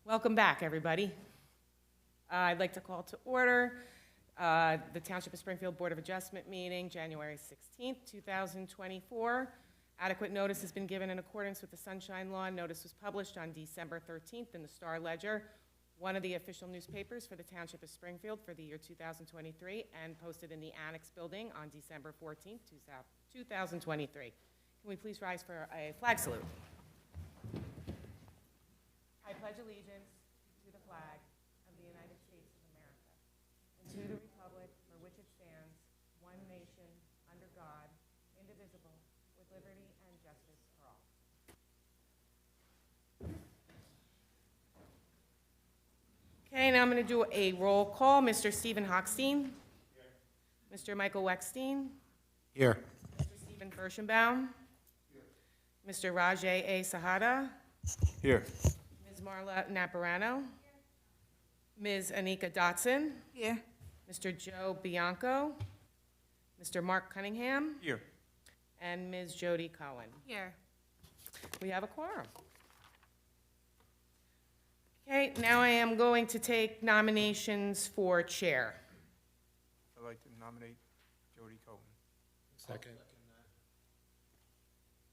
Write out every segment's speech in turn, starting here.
Welcome back, everybody. I'd like to call to order the Township of Springfield Board of Adjustment meeting, January 16th, 2024. Adequate notice has been given in accordance with the Sunshine Law. Notice was published on December 13th in the Star Ledger, one of the official newspapers for the Township of Springfield for the year 2023, and posted in the Annex Building on December 14th, 2023. Can we please rise for a flag salute? I pledge allegiance to the flag of the United States of America and to the republic for which it stands, one nation, under God, indivisible, with liberty and justice for all. Okay, now I'm going to do a roll call. Mr. Stephen Hochstein. Here. Mr. Michael Weckstein. Here. Mr. Stephen Firschenbaum. Here. Mr. Rajay A. Sahada. Here. Ms. Marla Naparano. Here. Ms. Anika Dotson. Here. Mr. Joe Bianco. Mr. Mark Cunningham. Here. And Ms. Jody Cohen. Here. We have a quorum. Okay, now I am going to take nominations for chair. I'd like to nominate Jody Cohen. Second.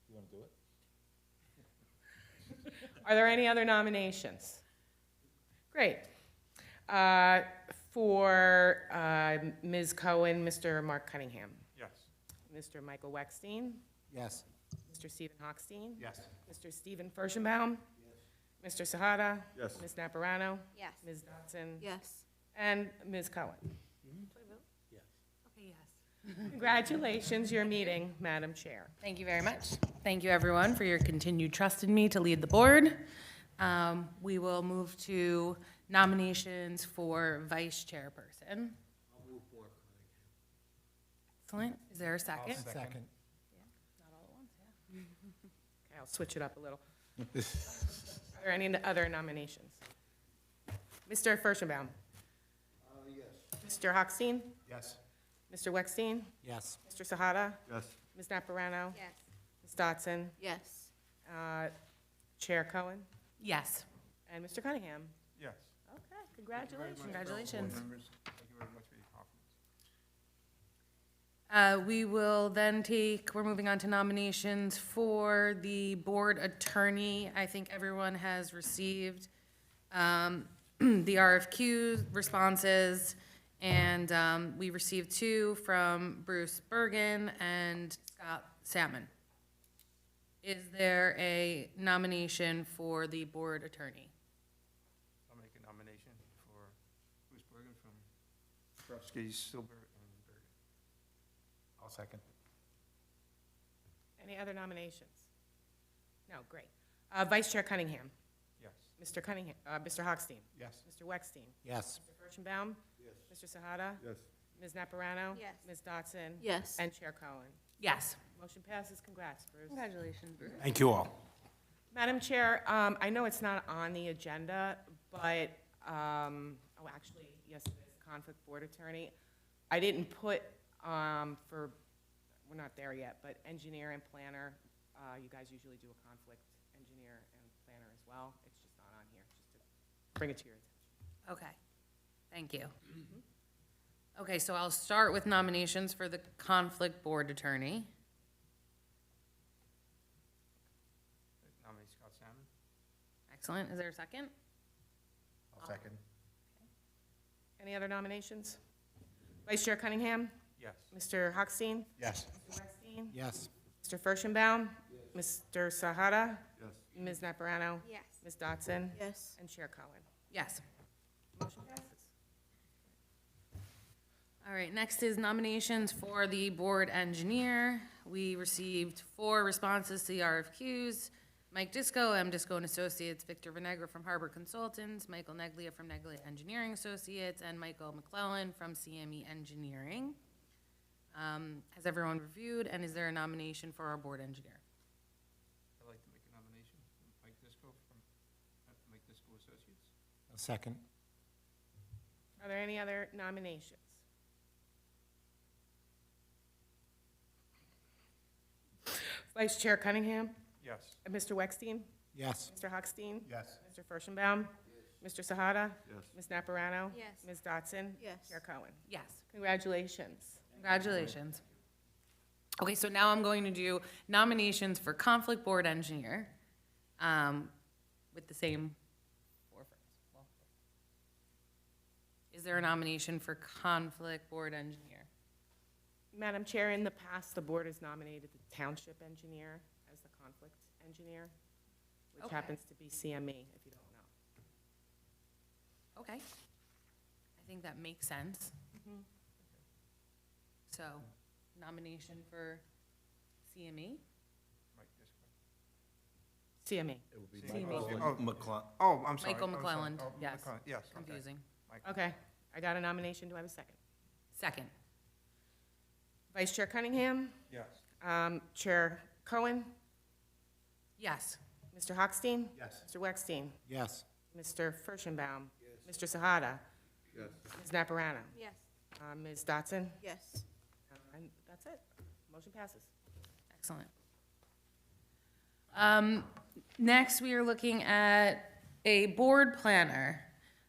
You want to do it? Are there any other nominations? Great. For Ms. Cohen, Mr. Mark Cunningham. Yes. Mr. Michael Weckstein. Yes. Mr. Stephen Hochstein. Yes. Mr. Stephen Firschenbaum. Yes. Mr. Sahada. Yes. Ms. Naparano. Yes. Ms. Dotson. Yes. And Ms. Cohen. Yes. Okay, yes. Congratulations, your meeting, Madam Chair. Thank you very much. Thank you, everyone, for your continued trust in me to lead the board. We will move to nominations for vice chairperson. Excellent. Is there a second? Second. Not all at once, yeah. Okay, I'll switch it up a little. Are there any other nominations? Mr. Firschenbaum? Yes. Mr. Hochstein? Yes. Mr. Weckstein? Yes. Mr. Sahada? Yes. Ms. Naparano? Yes. Ms. Dotson? Yes. Chair Cohen? Yes. And Mr. Cunningham? Yes. Okay, congratulations. Congratulations. Thank you very much for your confidence. We will then we're moving on to nominations for the board attorney. I think everyone has received the RFQ responses, and we received two from Bruce Bergen and Scott Salmon. Is there a nomination for the board attorney? I'll make a nomination for Bruce Bergen from Krupski, Silver, and Bergen. I'll second. Any other nominations? No, great. Vice Chair Cunningham? Yes. Mr. Cunningham, Mr. Hochstein? Yes. Mr. Weckstein? Yes. Mr. Firschenbaum? Yes. Mr. Sahada? Yes. Ms. Naparano? Yes. Ms. Dotson? Yes. And Chair Cohen? Yes. Motion passes. Congrats, Bruce. Congratulations, Bruce. Thank you all. Madam Chair, I know it's not on the agenda, but, oh, actually, yes, it is, conflict board attorney. I didn't put, we're not there yet, but engineer and planner, you guys usually do a conflict engineer and planner as well. It's just not on here, just to bring it to your attention. Okay, thank you. Okay, so I'll start with nominations for the conflict board attorney. Nominate Scott Salmon. Excellent, is there a second? I'll second. Any other nominations? Vice Chair Cunningham? Yes. Mr. Hochstein? Yes. Mr. Weckstein? Yes. Mr. Firschenbaum? Mr. Sahada? Yes. Ms. Naparano? Yes. Ms. Dotson? Yes. And Chair Cohen? Yes. Motion passes. All right, next is nominations for the board engineer. We received 4 responses to the RFQs. Mike Disco, M. Disco and Associates, Victor Vinegra from Harbor Consultants, Michael Neglia from Neglia Engineering Associates, and Michael McClellan from CME Engineering. Has everyone reviewed, and is there a nomination for our board engineer? I'd like to make a nomination for Mike Disco from Mike Disco Associates. A second. Are there any other nominations? Vice Chair Cunningham? Yes. Mr. Weckstein? Yes. Mr. Hochstein? Yes. Mr. Firschenbaum? Mr. Sahada? Yes. Ms. Naparano? Yes. Ms. Dotson? Yes. Chair Cohen? Yes. Congratulations. Congratulations. Okay, so now I'm going to do nominations for conflict board engineer, with the same four firms. Well, is there a nomination for conflict board engineer? Madam Chair, in the past, the board has nominated the township engineer as the conflict engineer, which Okay. happens to be CME, if you don't know. Okay. I think that makes sense. So, nomination for CME? Mike Disco. CME. It would be See me. Oh. McClung. Oh, I'm sorry. Michael I'm sorry. McClellan, Oh, yes. McClellan, yes, okay. Confusing. Okay, I got a nomination. Do I have a second? Second. Vice Chair Cunningham? Yes. Chair Cohen? Yes. Mr. Hochstein? Yes. Mr. Weckstein? Yes. Mr. Furstenbaum? Mr. Sahada? Yes. Ms. Naparano? Yes. Ms. Dotson? Yes. And that's it. Motion passes. Excellent. Next, we are looking at a board planner.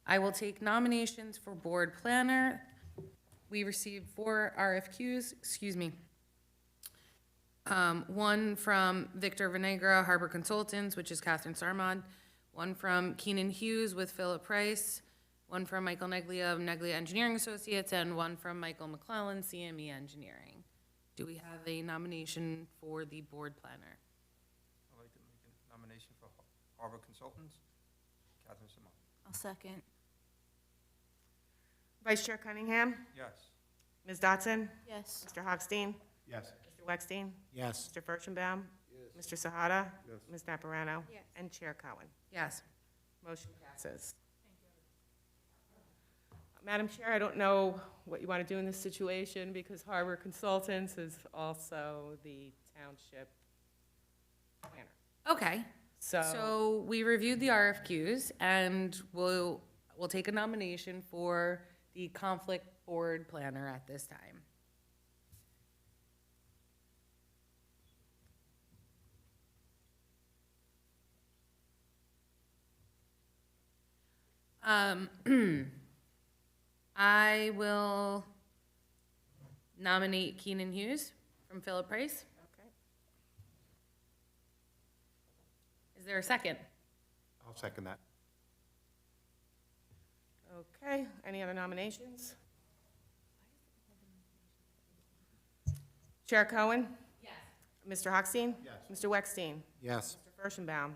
I will take nominations for board planner. We received 4 RFQs, excuse me. One from Victor Venegra, Harbor Consultants, which is Catherine Sarmad. One from Keenan Hughes with Philip Price. One from Michael Neglia of Neglia Engineering Associates, and one from Michael McClellan, CME Engineering. Do we have a nomination for the board planner? I'd like to make a nomination for Harbor Consultants, Catherine Simon. I'll second. Vice Chair Cunningham? Yes. Ms. Dotson? Yes. Mr. Hochstein? Yes. Mr. Weckstein? Yes. Mr. Furstenbaum? Mr. Sahada? Yes. Ms. Naparano? Yes. And Chair Cohen. Yes. Motion passes. Madam Chair, I don't know what you want to do in this situation because Harbor Consultants is also the township planner. Okay, so we reviewed the RFQs, and we'll take a nomination for the conflict board planner at this time. I will nominate Keenan Hughes from Philip Price. Okay. Is there a second? I'll second that. Okay, any other nominations? Chair Cohen? Yes. Mr. Hochstein? Yes. Mr. Weckstein? Yes. Mr. Furstenbaum?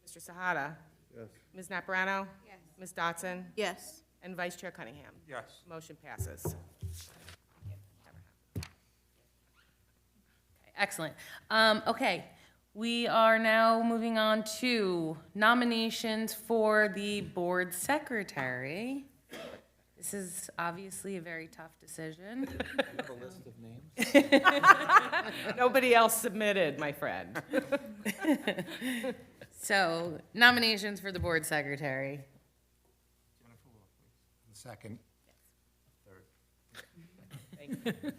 Mr. Sahada? Yes. Ms. Naparano? Yes. Ms. Dotson? Yes. And Vice Chair Cunningham? Yes. Motion passes. Okay, excellent. Okay, we are now moving on to nominations for the board secretary. This is obviously a very tough decision. Have a list of names? Nobody else submitted, my friend. So, nominations for the board secretary. Jennifer Wolf, please. Second. Third. Thank you.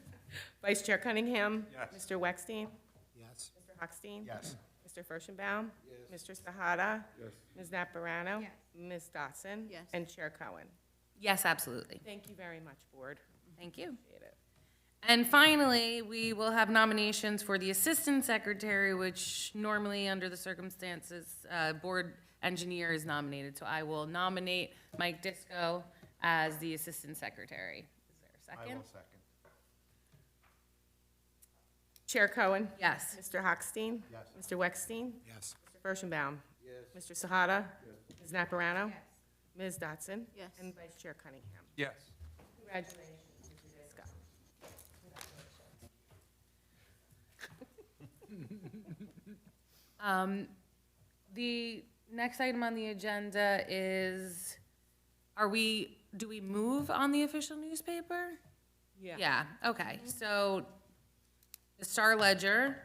Vice Chair Cunningham? Yes. Mr. Weckstein? Yes. Mr. Hochstein? Yes. Mr. Furstenbaum? Mr. Sahada? Yes. Ms. Naparano? Yes. Ms. Dotson? Yes. And Chair Cohen. Yes, absolutely. Thank you very much, Board. Thank you. Appreciate it. And finally, we will have nominations for the assistant secretary, which normally, under the circumstances, board engineer is nominated. So I will nominate Mike Disco as the assistant secretary. Is there a I second? will second. Chair Cohen? Yes. Mr. Hochstein? Yes. Mr. Weckstein? Yes. Mr. Furstenbaum? Mr. Sahada? Ms. Naparano? Ms. Dotson? Yes. And Vice Chair Cunningham. Yes. Congratulations, Mr. Disco. The next item on the agenda is, do we move on the official newspaper? Yeah, okay. So, the Star Ledger,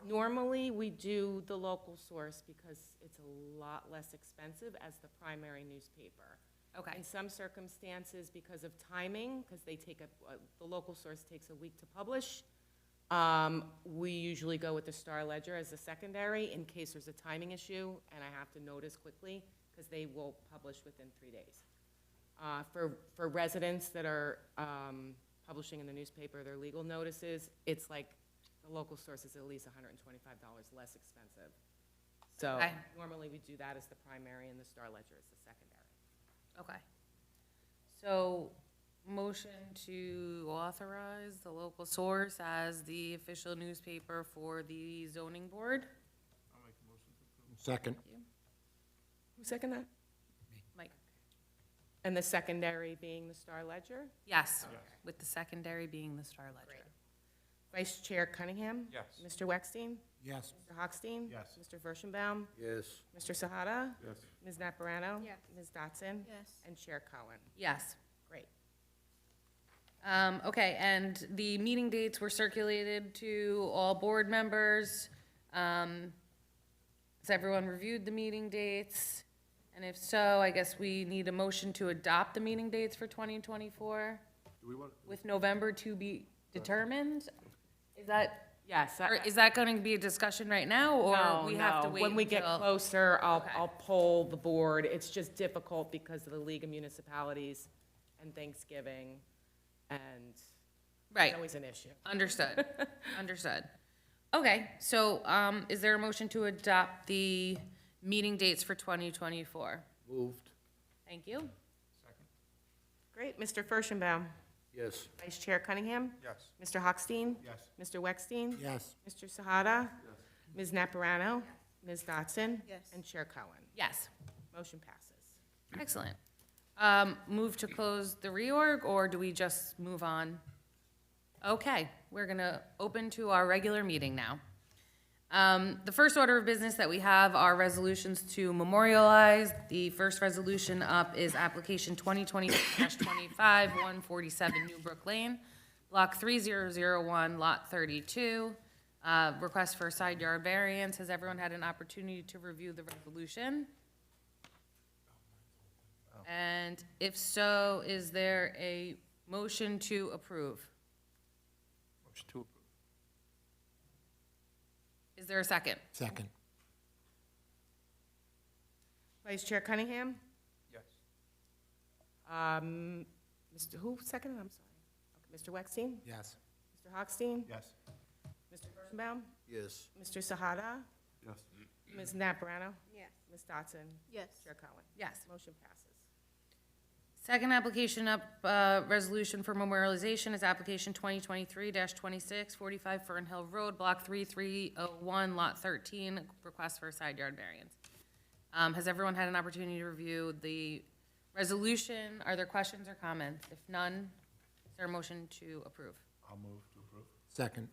Normally, we do the local source because it's a lot less expensive as the primary newspaper. okay, In some circumstances, because of timing, because they take the local source takes a week to publish, we usually go with the Star Ledger as a secondary in case there's a timing issue and I have to notice quickly. because they will publish within 3 days. For residents that are publishing in the newspaper their legal notices, it's like the local source is at least $125 less expensive. So Okay. normally we do that as the primary and the Star Ledger as the secondary. Okay. So, motion to authorize the local source as the official newspaper for the zoning board. I'll make a motion to approve. Second. Who seconded that? Mike? And the secondary being the Star Ledger? Yes, Yes. with the secondary being the Star Ledger. Great. Vice Chair Cunningham? Yes. Mr. Weckstein? Yes. Mr. Hochstein? Yes. Mr. Furstenbaum? Yes. Mr. Sahada? Yes. Ms. Naparano? Yes. Ms. Dotson? Yes. And Chair Cohen? Yes. Great. Okay, and the meeting dates were circulated to all board members. Has everyone reviewed the meeting dates? And if so, I guess we need a motion to adopt the meeting dates for 2024 Do we want, with November to be determined? Is that, Yes. or is that going to be a discussion right now, or we have to wait When we get until- closer, Okay. I'll poll the board. It's just difficult because of the League of Municipalities and Thanksgiving, and it's Right, always an issue. understood, understood. Okay, so, is there a motion to adopt the meeting dates for 2024? Moved. Thank you. Second. Great. Mr. Furstenbaum? Yes. Vice Chair Cunningham? Yes. Mr. Hochstein? Yes. Mr. Weckstein? Yes. Mr. Sahada? Ms. Naparano? Ms. Dotson? Yes. And Chair Cohen? Yes, Motion passes. excellent. Move to close the reorg, or do we just move on? Okay, we're gonna open to our regular meeting now. The first order of business that we have are resolutions to memorialize. The first resolution up is application 2020-25, 147 Newbrook Lane, block 3001, lot 32. Request for a side yard variance. Has everyone had an opportunity to review the resolution? And if so, is there a motion to approve? Motion to approve. Is there a second? Second. Vice Chair Cunningham? Yes. Mr. Who seconded? I'm sorry. Okay, Mr. Weckstein? Yes. Mr. Hochstein? Yes. Mr. Furstenbaum? Yes. Mr. Sahada? Yes. Ms. Naparano? Yes. Ms. Dotson? Yes. Chair Cohen? Yes. Motion passes. Second application up, resolution for memorialization is application 2023-26, 45 Fern Hill Road, block 3301, lot 13, request for a side yard variance. Has everyone had an opportunity to review the resolution? Are there questions or comments? If none, is there a motion to approve? I'll move to approve. Second.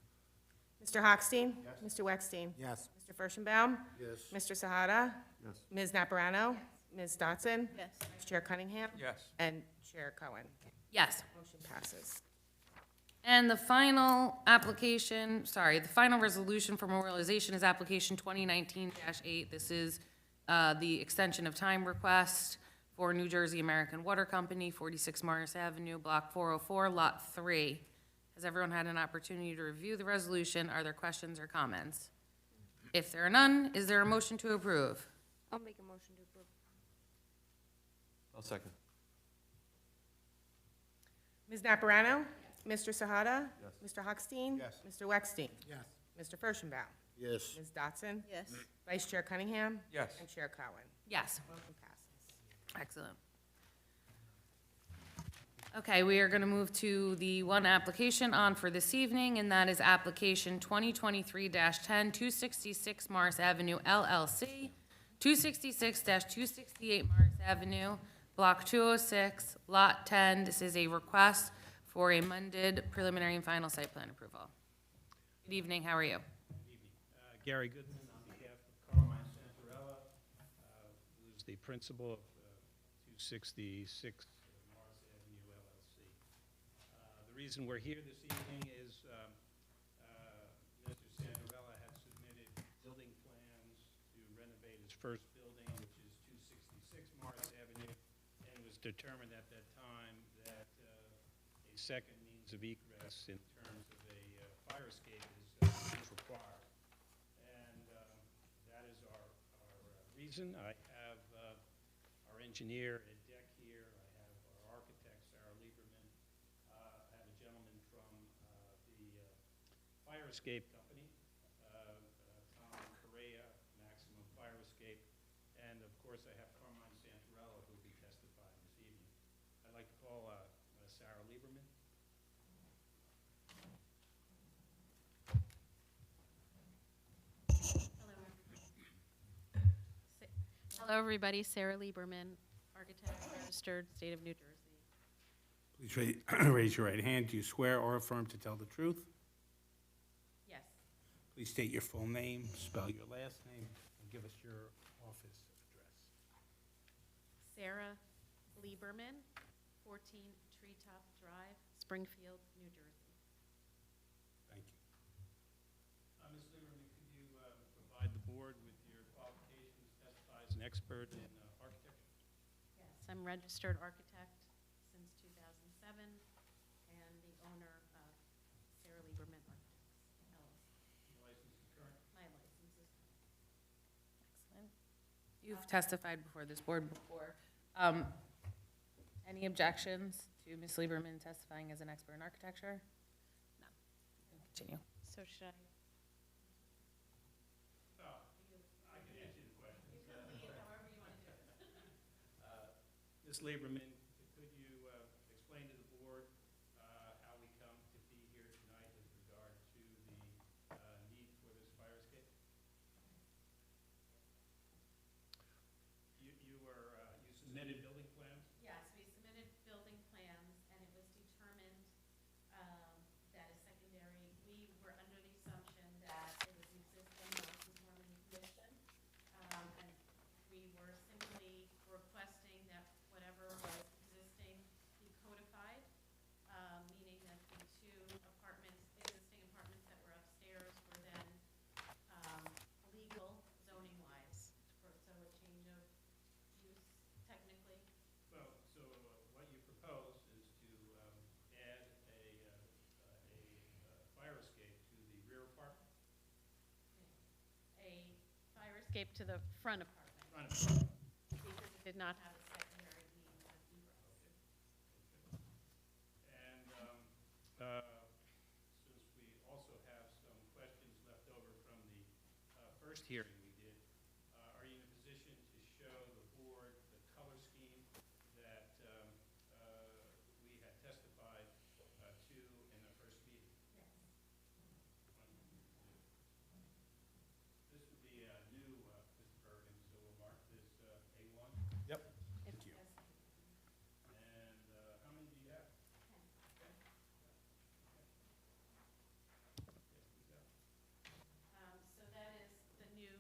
Mr. Hochstein? Yes. Mr. Weckstein? Yes. Mr. Furstenbaum? Yes. Mr. Sahada? Yes. Ms. Naparano? Ms. Dotson? Yes. Vice Chair Cunningham? Yes. And Chair Cohen? Yes. Motion passes. And the final application, sorry, the final resolution for memorialization is application 2019-8. This is the extension of time request for New Jersey American Water Company, 46 Morris Avenue, Block 404, Lot 3. Has everyone had an opportunity to review the resolution? Are there questions or comments? If there are none, is there a motion to approve? I'll make a motion to approve. I'll second. Ms. Naparano? Mr. Sahada? Yes. Mr. Hochstein? Yes. Mr. Weckstein? Yes. Mr. Furstenbaum? Yes. Ms. Dotson? Yes. Vice Chair Cunningham? Yes. And Chair Cohen? Yes. Motion passes. Excellent. Okay, we are going to move to the one application on for this evening, and that is application 2023-10, 266 Morris Avenue LLC, 266-268 Morris Avenue, Block 206, Lot 10. This is a request for amended preliminary and final site plan approval. Good evening, how are you? Gary Goodman on behalf of Carmine Santarella, who's the principal of 266 Morris Avenue LLC. The reason we're here this evening is Mr. Santarella had submitted building plans to renovate his first building, which is 266 Morris Avenue, and it was determined at that time that a second means of egress in terms of a fire escape is required. And that is our reason. I have our engineer, Ed Deck, here. I have our architect, Sarah Lieberman. I have a gentleman from the fire escape company, Tom Correa, Maximum Fire Escape. And of course, I have Carmine Santarello, who will be testifying this evening. I'd like to call Sarah Lieberman. Hello, everybody. Sarah Lieberman, architect, registered, state of New Jersey. Please raise your right hand. Do you swear or affirm to tell the truth? Yes. Please state your full name, spell your last name, and give us your office address. Sarah Lieberman, 14 Treetop Drive, Springfield, New Jersey. Thank you. Ms. Lieberman, could you provide the board with your qualifications, testify as an expert in architecture? Yes. I'm registered architect since 2007 and the owner of Sarah Lieberman Architects, LLC. Your license is current? My license is current. Excellent. You've testified before this board before. Any objections to Ms. Lieberman testifying as an expert in architecture? No. You can continue. So should I? I can answer the questions. Ms. Lieberman, could you explain to the board how we come to be here tonight with regard to the need for this fire escape? You submitted building plans? Yes, we submitted building plans, and it was determined that a secondary, we were under the assumption that it was existing non-conforming condition, and we were simply requesting that whatever was existing be codified, meaning that the two apartments, existing apartments that were upstairs were then legal zoning-wise, so a change of use technically. Well, so what you propose is to add a fire escape to the rear apartment? A fire escape to the front apartment, Front apartment. because it did not have a secondary means of egress. And since we also have some questions left over from the first hearing we did, are you in a position to show the board the color scheme that we had testified to in the first meeting? Yes. This would be new, Mr. Bergen, so we'll mark this A1. Yep. Thank you. And how many do you have? 10? So that is the new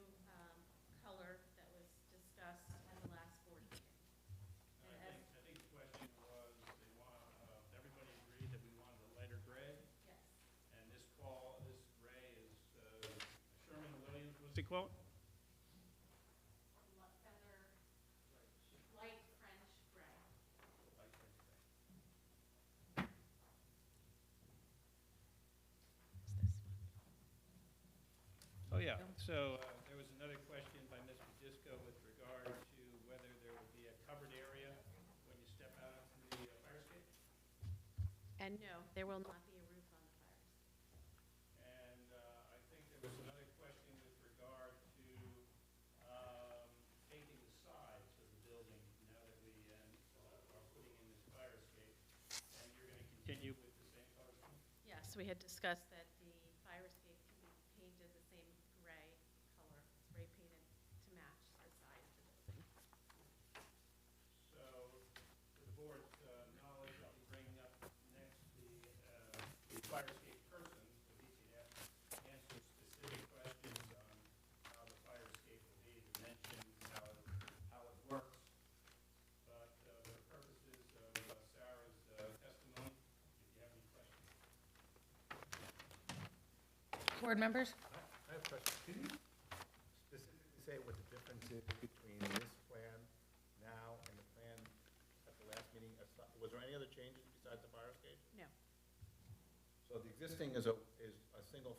color that was discussed at the last board meeting. I And as, think the question was, they want, everybody agreed that we wanted a lighter gray, yes, and this gray is Sherman-Williams, what's it called? feather, light French gray. Light gray. Oh, yeah, so there was another question by Mr. Disco with regard to whether there would be a covered area when you step out onto the fire escape? And no, there will not be a roof on the fire escape. And I think there was another question with regard to painting the sides of the building now that we are putting in this fire escape. And you're going to continue with the same color scheme? Yes, we had discussed that the fire escape can be painted the same gray color, spray painted to match the side of the building. So, with the board's knowledge, I'll be bringing up next the fire escape person, so he can answer specific questions on how the fire escape will be, dimensions, how it works. But for the purposes of Sarah's testimony, if you have any questions. Board members? I have a question. Can you specifically say what the difference is between this plan now and the plan at the last meeting? Was there any other changes besides the fire escape? No, So the existing is a single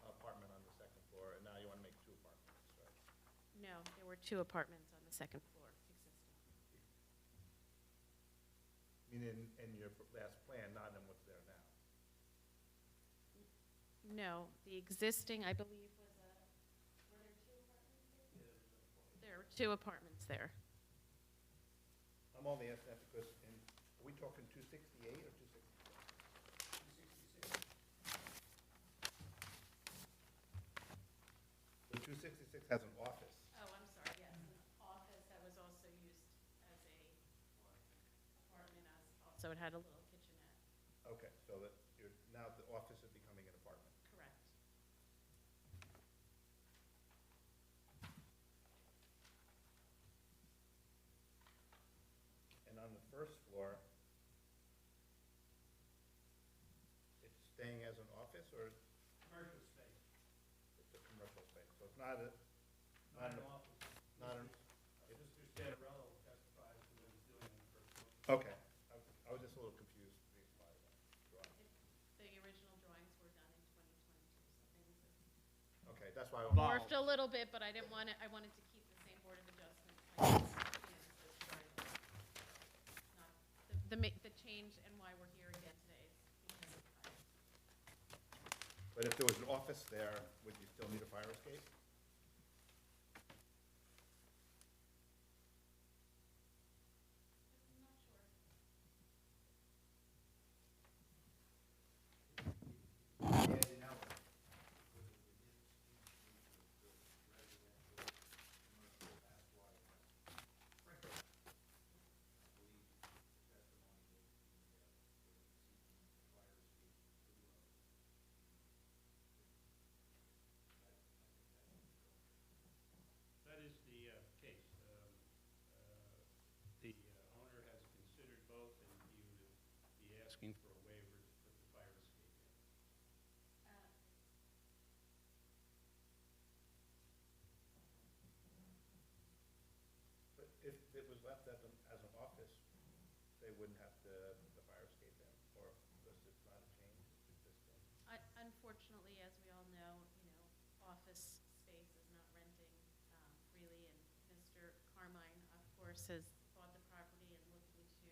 apartment on the second floor, and now you want to make two apartments, right? no, there were two apartments on the second floor existing. in your last plan, not in what's there now. No, the existing, I believe, was were there two apartments there? There were two apartments there. I'm only asking that because are we talking 268 or 266? 266. The 266 has an office. Oh, I'm sorry, yes, an office that was also used as a apartment, also it had a little kitchenette, Okay, so that now the office is becoming an apartment. correct. And on the first floor, it's staying as an office or Commercial space, it's a commercial space? So it's not a, not an office. not an, Mr. Santarello testifies to what he's doing on the first floor. okay. I was just a little confused by that drawing. The original drawings were done in 2022, so things have Okay, that's why. morphed a little bit, but I wanted to keep the same Board of Adjustment plans, so sorry. The change and why we're here again today is because of fire. But if there was an office there, would you still need a fire escape? I'm not sure. That is the case. The owner has considered both, and he would be asking for a waiver to put the fire escape in. Uh, But if it was left as an office, they wouldn't have to put the fire escape in, or because it's not a change, it's existing. Unfortunately, as we all know, office space is not renting freely, and Mr. Carmine, of course, has bought the property and looking to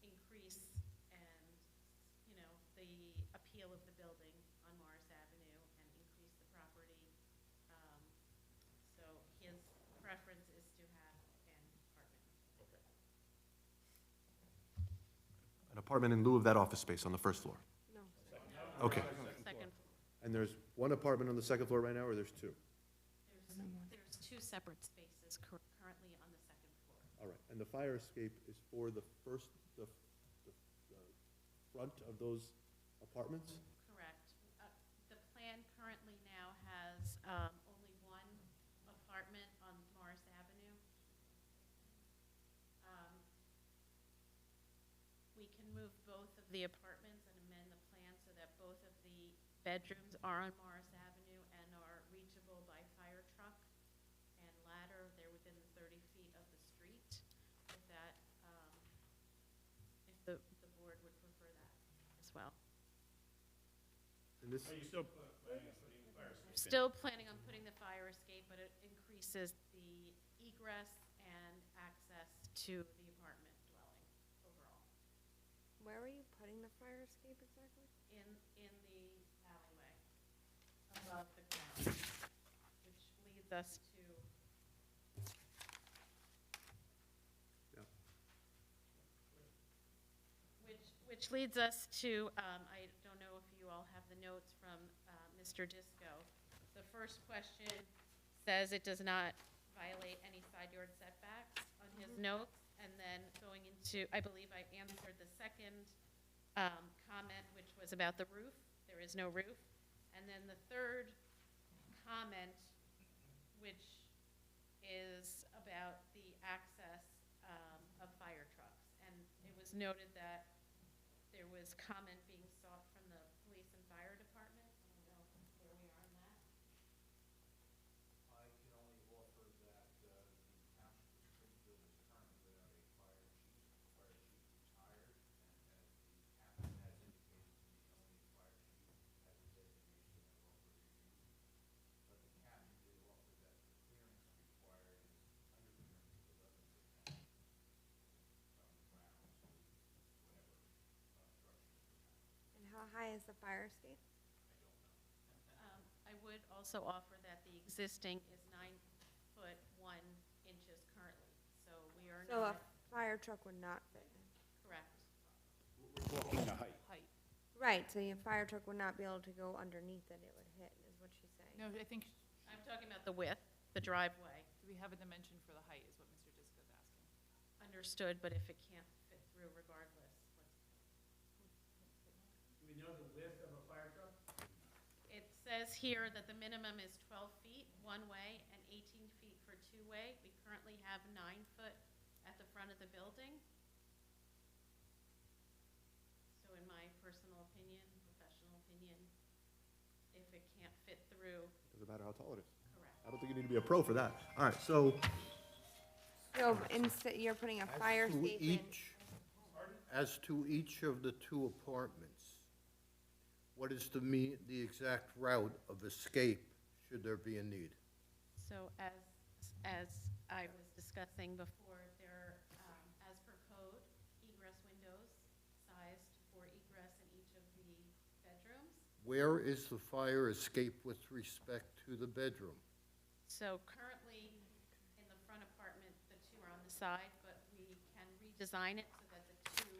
increase and, the appeal of the building on Morris Avenue and increase the property. So his preference is to have an apartment. Okay. An apartment in lieu of that office space on the first floor. No. Okay. Second, And there's one apartment on the second floor right now, or there's two? there's two separate spaces currently on the second floor. All right, and the fire escape is for the first, the front of those apartments? Correct. The plan currently now has only one apartment on Morris Avenue. We can move both of the apartments and amend the plan so that both of the bedrooms are on Morris Avenue and are reachable by fire truck and ladder. They're within 30 feet of the street. If that, if the board would prefer that as well. And this, Are you still planning on putting the fire escape in? Still planning on putting the fire escape, but it increases the egress and access to the apartment dwelling overall Where are you putting the fire escape exactly? in the alleyway above the ground, which leads us to, yeah. which leads us to, I don't know if you all have the notes from Mr. Disco. The first question says it does not violate any side yard setbacks on his notes. And then going into, I believe I answered the second comment, which was about the roof. There is no roof. And then the third comment, which is about the access of fire trucks. And it was noted that there was comment being sought from the police and fire department. I don't know where we are on that. I can only offer that the township of Springfield is currently without a fire chief. Fire chief retired, and as the captain has indicated to me, only the fire chief has a designation of offer review. But the captain did offer that the clearance required is under the terms of the Lebanon Act. is the fire escape? I would also offer that the existing is 9 foot 1 inches currently, so we are So a not fire truck would not fit. correct. Walking the height. Height. Right, so your fire truck would not be able to go underneath it, it would hit, is what she's saying. No, I think, I'm talking about the width, the driveway. do we have a dimension for the height, is what Mr. Disco's asking. Understood, but if it can't fit through regardless, Do we know the width of a fire truck? it says here that the minimum is 12 feet one-way and 18 feet for two-way. We currently have 9 foot at the front of the building. So in my personal opinion, professional opinion, if it can't fit through, Doesn't matter how tall it is. correct. I don't think you need to be a pro for that. All right, so So instead, you're putting a fire As to escape in. As to each of the two apartments, what is the exact route of escape, should there be a need? So as I was discussing before, there, as per code, egress windows sized for egress in each of the bedrooms. Where is the fire escape with respect to the bedroom? So currently, in the front apartment, the two are on the side, but we can redesign it so that the two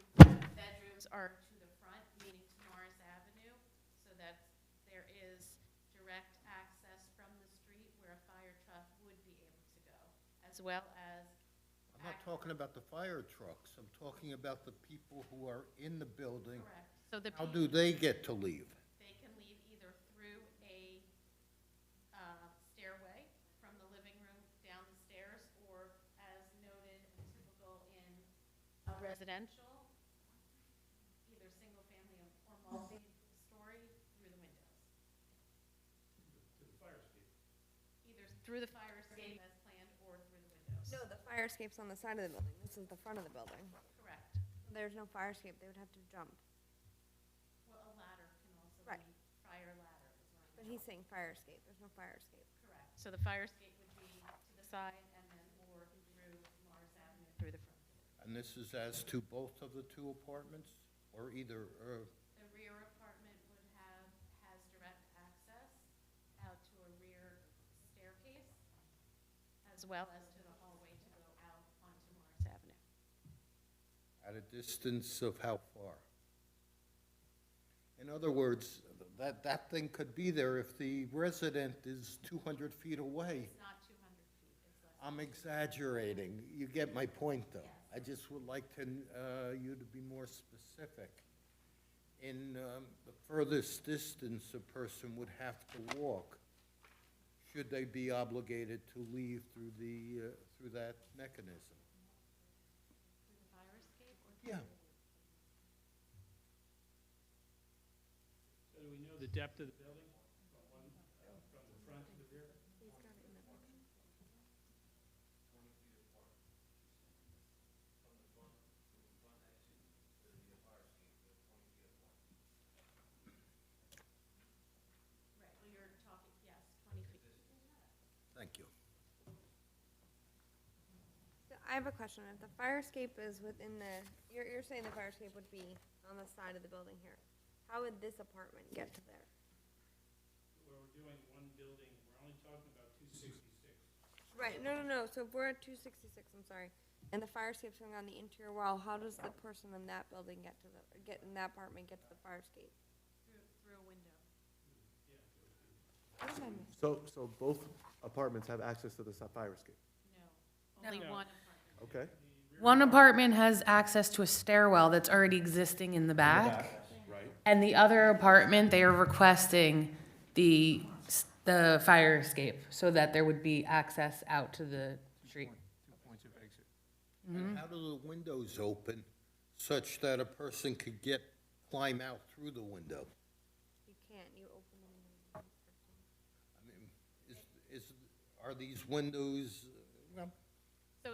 bedrooms are to the front, meaning to Morris Avenue, so that there is direct access from the street where a fire truck would be able to go, as well as. I'm not talking about the fire trucks, I'm talking about the people who are in the building. Correct. So the How people, do they get to leave? they can leave either through a stairway from the living room down the stairs, or as noted and typical in a residential, either single-family or multi-story, through the windows. To the fire escape. Either through the fire escape as planned or through the windows. No, the fire escape's on the side of the building, this is the front of the building. Correct. There's no fire escape, they would have to jump. Well, a ladder can also Right. be, fire ladder is what I'm. But he's saying fire escape, there's no fire escape. Correct. So the fire escape would be to the side and then or through Morris Avenue through the front. And this is as to both of the two apartments, or either, The rear apartment has direct access out to a rear staircase, as well as to the hallway to go out onto Morris Avenue. at a distance of how far? In other words, that thing could be there if the resident is 200 feet away. It's not 200 feet, it's less. I'm exaggerating. You get my point, though. I just would like you to be more specific. In the furthest distance a person would have to walk, should they be obligated to leave through that mechanism? Through the fire escape or? Yeah. So do we know the depth of the building, from the front to the rear? He's got it in that picture. Right, well, you're talking, yes, 20 feet. Thank you. So I have a question, if the fire escape is within the, you're saying the fire escape would be on the side of the building here. How would this apartment get to there? Where we're doing one building, we're only talking about 266. Right, no, so if we're at 266, I'm sorry, and the fire escape's going on the interior wall, how does the person in that building get in that apartment get to the fire escape? Through a window. What did I miss? So both apartments have access to the fire escape, No, only No. one apartment. okay? One apartment has access to a stairwell that's already existing in the back. Right. And the other apartment, they are requesting the fire escape so that there would be access out to the street. 2 points of exit. And how do the windows open such that a person could climb out through the window? You can't, you open them. I mean, are these windows, well, So,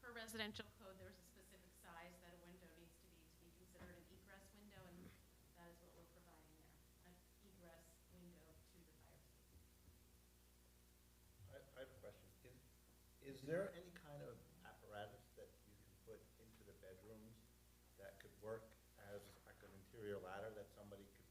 per residential code, there's a specific size that a window needs to be considered an egress window, and that is what we're providing there, an egress window to the fire escape. I have a question. Is there any kind of apparatus that you can put into the bedrooms that could work as like an interior ladder that somebody could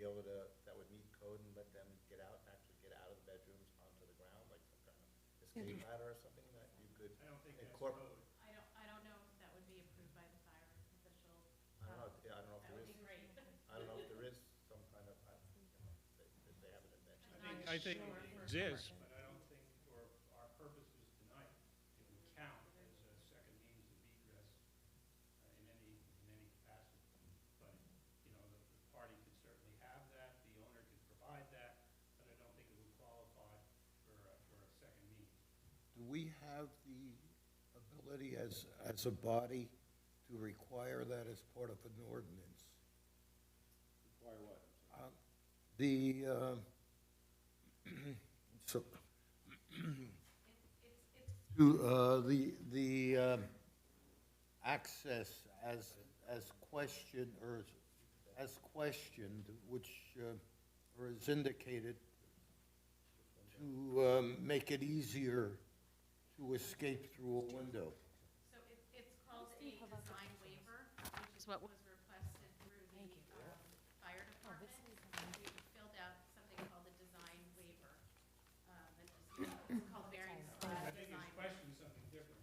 be able to, that would meet code and let them get out, actually get out of the bedrooms onto the ground, like some kind of escape ladder or something that you could I don't think that's incorporate? code. I don't know if that would be approved by the fire official. I don't know, yeah, I don't know if That there would is, be great. I don't know if there is some kind of, if they haven't invented. I think it exists, but I don't think, for our purposes tonight, it would count as a second means of egress in any capacity. But, you know, the party could certainly have that, the owner could provide that, but I don't think it would qualify for a second means. Do we have the ability as a body to require that as part of an ordinance? Require what? The, so, to, the access as questioned, or as questioned, which, or is indicated, to make it easier to escape through a window. So it's called a design waiver, which is what was requested through the fire department. We filled out something called a design waiver. It's called variance I think his design. question is something different.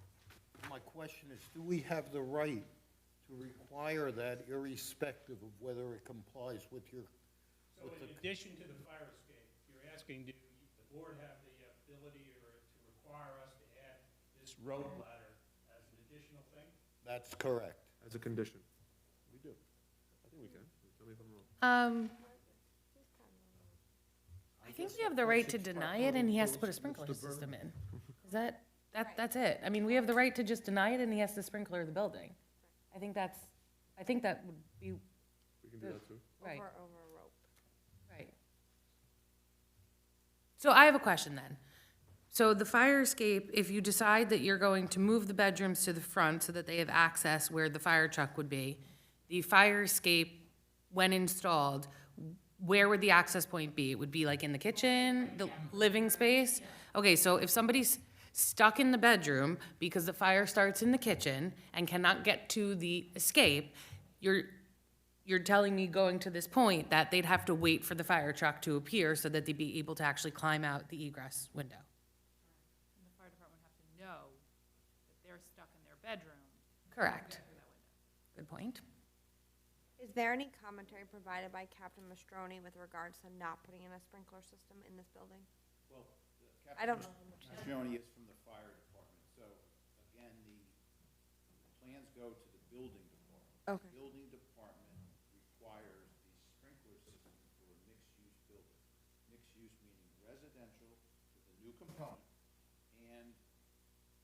My question is, do we have the right to require that irrespective of whether it complies with your, So in addition to the fire escape, you're asking, do the board have the ability or to require us to add this rope ladder as an additional thing? that's correct. As a condition. We do. I think we can. Tell me if I'm wrong. I think we have the right to deny it, and he has to put a sprinkler system in. Is that's it. I mean, we have the right to just deny it, and he has to sprinkler the building. I think that would be, We can do that too. right, Over a rope. right. So I have a question then. So the fire escape, if you decide that you're going to move the bedrooms to the front so that they have access where the fire truck would be, the fire escape, when installed, where would the access point be? It would be like in the kitchen, the living space? Okay, so if somebody's stuck in the bedroom because the fire starts in the kitchen and cannot get to the escape, you're telling me, going to this point, that they'd have to wait for the fire truck to appear so that they'd be able to actually climb out the egress window? And the fire department would have to know that they're stuck in their bedroom. Correct. Through that window. Good point. Is there any commentary provided by Captain Mastroni with regards to not putting in a sprinkler system in this building? Well, I don't know how much. Mastroni is from the fire department, so again, the plans go to the building department. Okay. The building department requires the sprinkler system for a mixed-use building. Mixed-use meaning residential with a new component and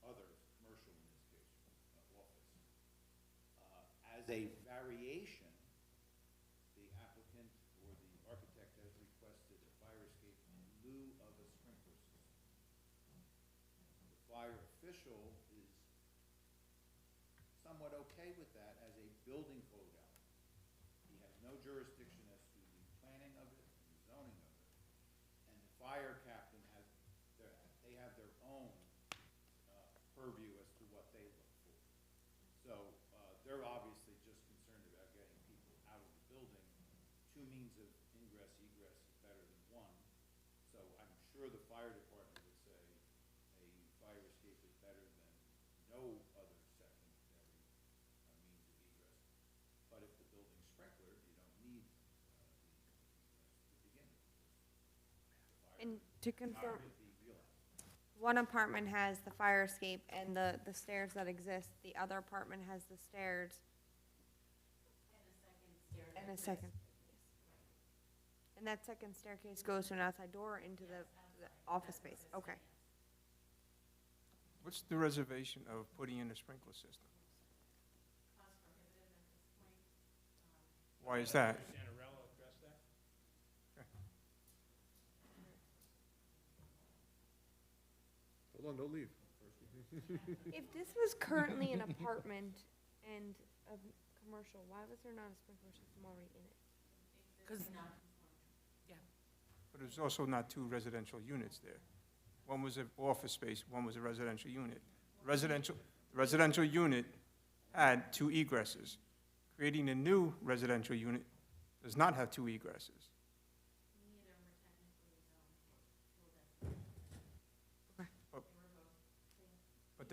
other, commercial in this case, office. As a variation, the applicant or the architect has requested a fire escape in lieu of a sprinkler system. The fire official is somewhat okay with that as a building code element. He has no jurisdiction as to the planning of it, and the zoning of it. And the fire captain has, they have their own purview as to what they look for. So, they're obviously just concerned about getting people out of the building. Two means of ingress, egress is better than one. So I'm sure the fire department would say a fire escape is better than no other secondary means of egress. But if the building's sprinklered, you don't need the egress to begin with. The fire And to confirm, would be realized. one apartment has the fire escape and the stairs that exist, the other apartment has the stairs. And a second. And that second staircase goes to an outside door into the office space, okay. What's the reservation of putting in a sprinkler system? Why is that? Santarella address that? Hold on, don't leave. If this was currently an apartment and a commercial, why was there not a sprinkler system already in it? Because, But there's also not two residential units there. One was an office space, one was a residential unit. Residential unit had two egresses. Creating a new residential unit does not have two egresses.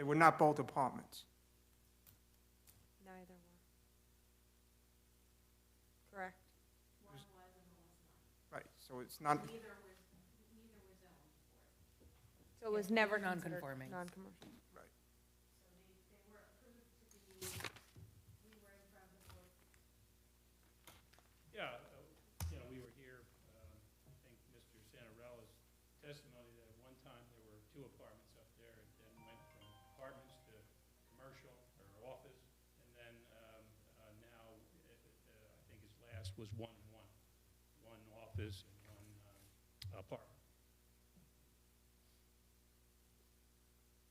They were not both apartments. Neither were. Correct. Right, so it's not, So it was never considered Non-conforming. non-commercial. right. Yeah, we were here, I think Mr. Santarella's testimony that at one time there were 2 apartments up there, and then went from apartments to commercial or office, and then now, I think his last was 1 and 1, 1 office and 1 apartment.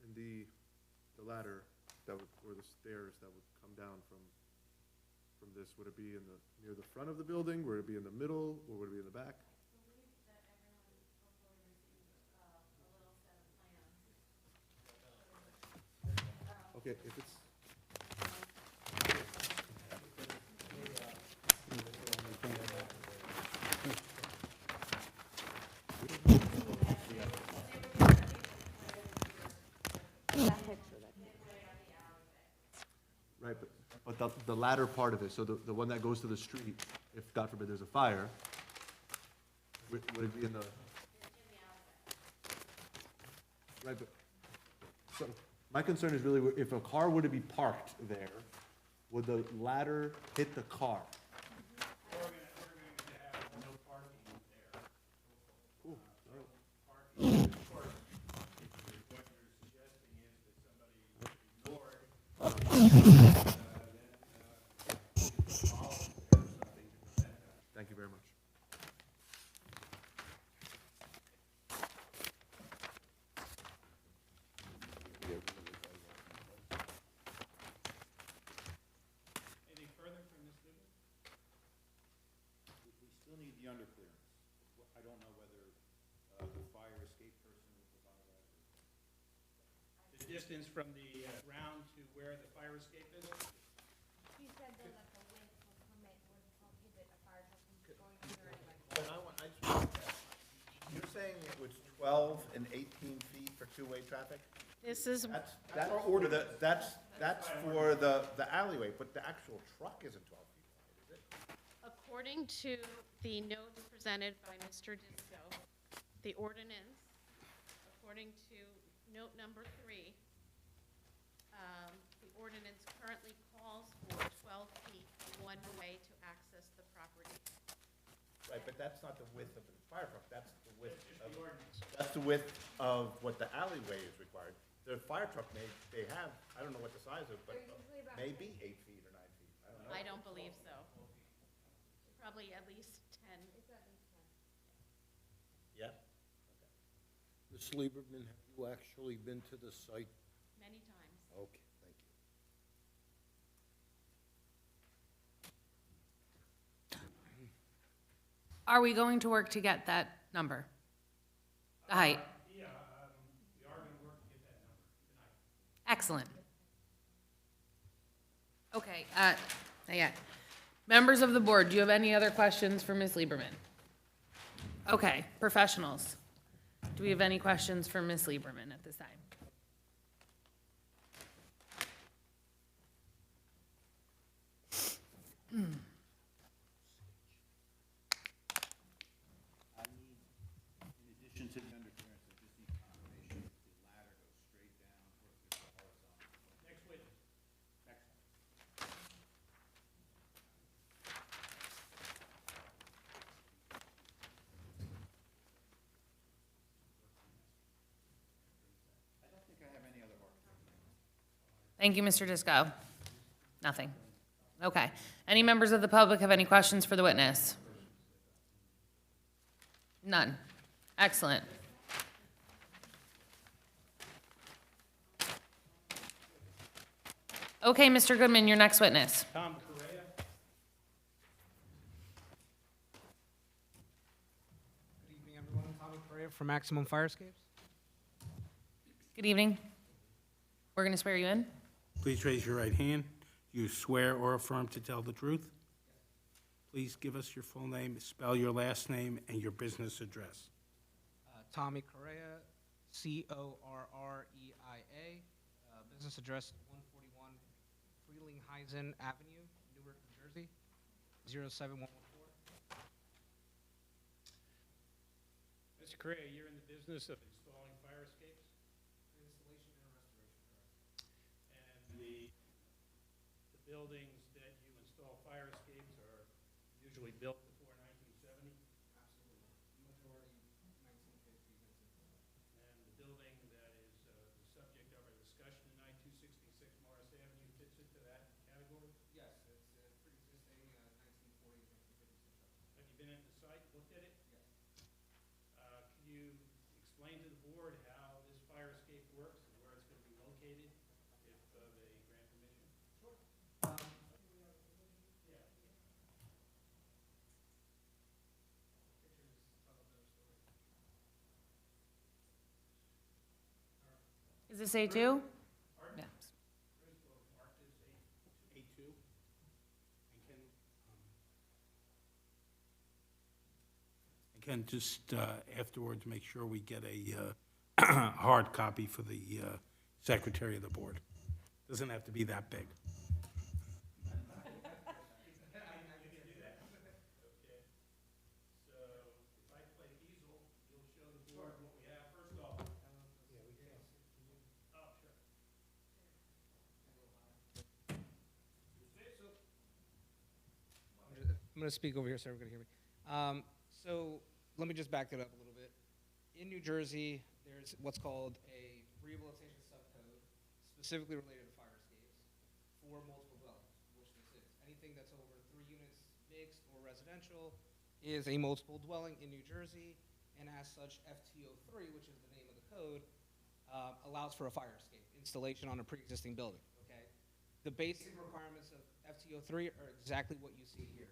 And the ladder that would, or the stairs that would come down from this, would it be in the, near the front of the building, would it be in the middle, or would it be in the back? Okay, if it's, right, but the latter part of it, so the one that goes to the street, if God forbid there's a fire, would it be in the? Right, but, so, my concern is really, if a car were to be parked there, would the ladder hit the car? We're going to have no parking there. Cool, all right. Parking, of course, what you're suggesting is that somebody ignore it, Thank you very much. anything further from Ms. Goodman? We still need the underclearance. I don't know whether the fire escape person will provide that. The distance from the ground to where the fire escape is? He said though that the width would permit, would prohibit a fire truck from going under anyway. But I just want to ask, you're saying it was 12 and 18 feet for two-way traffic? This is, That's for the, that's for the alleyway, but the actual truck isn't 12 feet wide, is it? According to the notes presented by Mr. Disco, the ordinance, according to note number 3, the ordinance currently calls for 12 feet one way to access the property. Right, but that's not the width of the fire truck, that's the width of, that's the width of what the alleyway is required. The fire truck they have, I don't know what the size is, but They're usually about maybe 8 feet or 9 feet, I don't know. I don't believe so. Probably at least 10. It's at least 10. Yeah? Ms. Lieberman, have you actually been to the site? Many times. Okay, thank you. Are we going to work to get that number? The height? Yeah, we are going to work to get that number tonight. Excellent. Okay, not yet. Members of the board, do you have any other questions for Ms. Lieberman? Okay, professionals. Do we have any questions for Ms. Lieberman at this time? I need, in addition to the underclearance, I just need confirmation if the ladder goes straight down or if there's a horizontal. Next witness. Next one. I don't think I have any other architecture. Thank you, Mr. Disco. Nothing. Okay. Any members of the public have any questions for the witness? None. Excellent. Okay, Mr. Goodman, your next witness. Tom Correa. Good evening, everyone. Tommy Correa from Maximum Fire Escapes. Good evening. We're going to swear you in. Please raise your right hand. You swear or affirm to tell the truth? Please give us your full name, spell your last name, and your business address. Tommy Correa, Correia, Business address 141 Frelinghuysen Avenue, Newark, New Jersey, 07114. Mr. Correa, you're in the business of installing fire escapes? Installation and restoration, correct? And the buildings that you install fire escapes are usually built before 1970? Absolutely. Majority 1950, And the building that is the subject of our discussion tonight, 266 Morris Avenue, fits into that category? Yes, it's pre-existing 1940s, 1950s. Have you been at the site, looked at it? Yes. Can you explain to the board how this fire escape works and where it's going to be located if they grant permission? Sure. Yeah. Pictures tell a better story. Is this A2? Yeah. Chris, will mark this A2? And Ken, just afterwards, make sure we get a hard copy for the secretary of the board. Doesn't have to be that big. Okay. So if I play easel, you'll show the board what we have first off. Oh, sure. I'm going to speak over here so everybody can hear me. So let me just back that up a little bit. In New Jersey, there's what's called a rehabilitation subcode specifically related to fire escapes for multiple dwellings, which this is. Anything that's over 3 units mixed or residential is a multiple dwelling in New Jersey, and as such, FTO3, which is the name of the code, allows for a fire escape installation on a pre-existing building, okay? The basic requirements of FTO3 are exactly what you see here.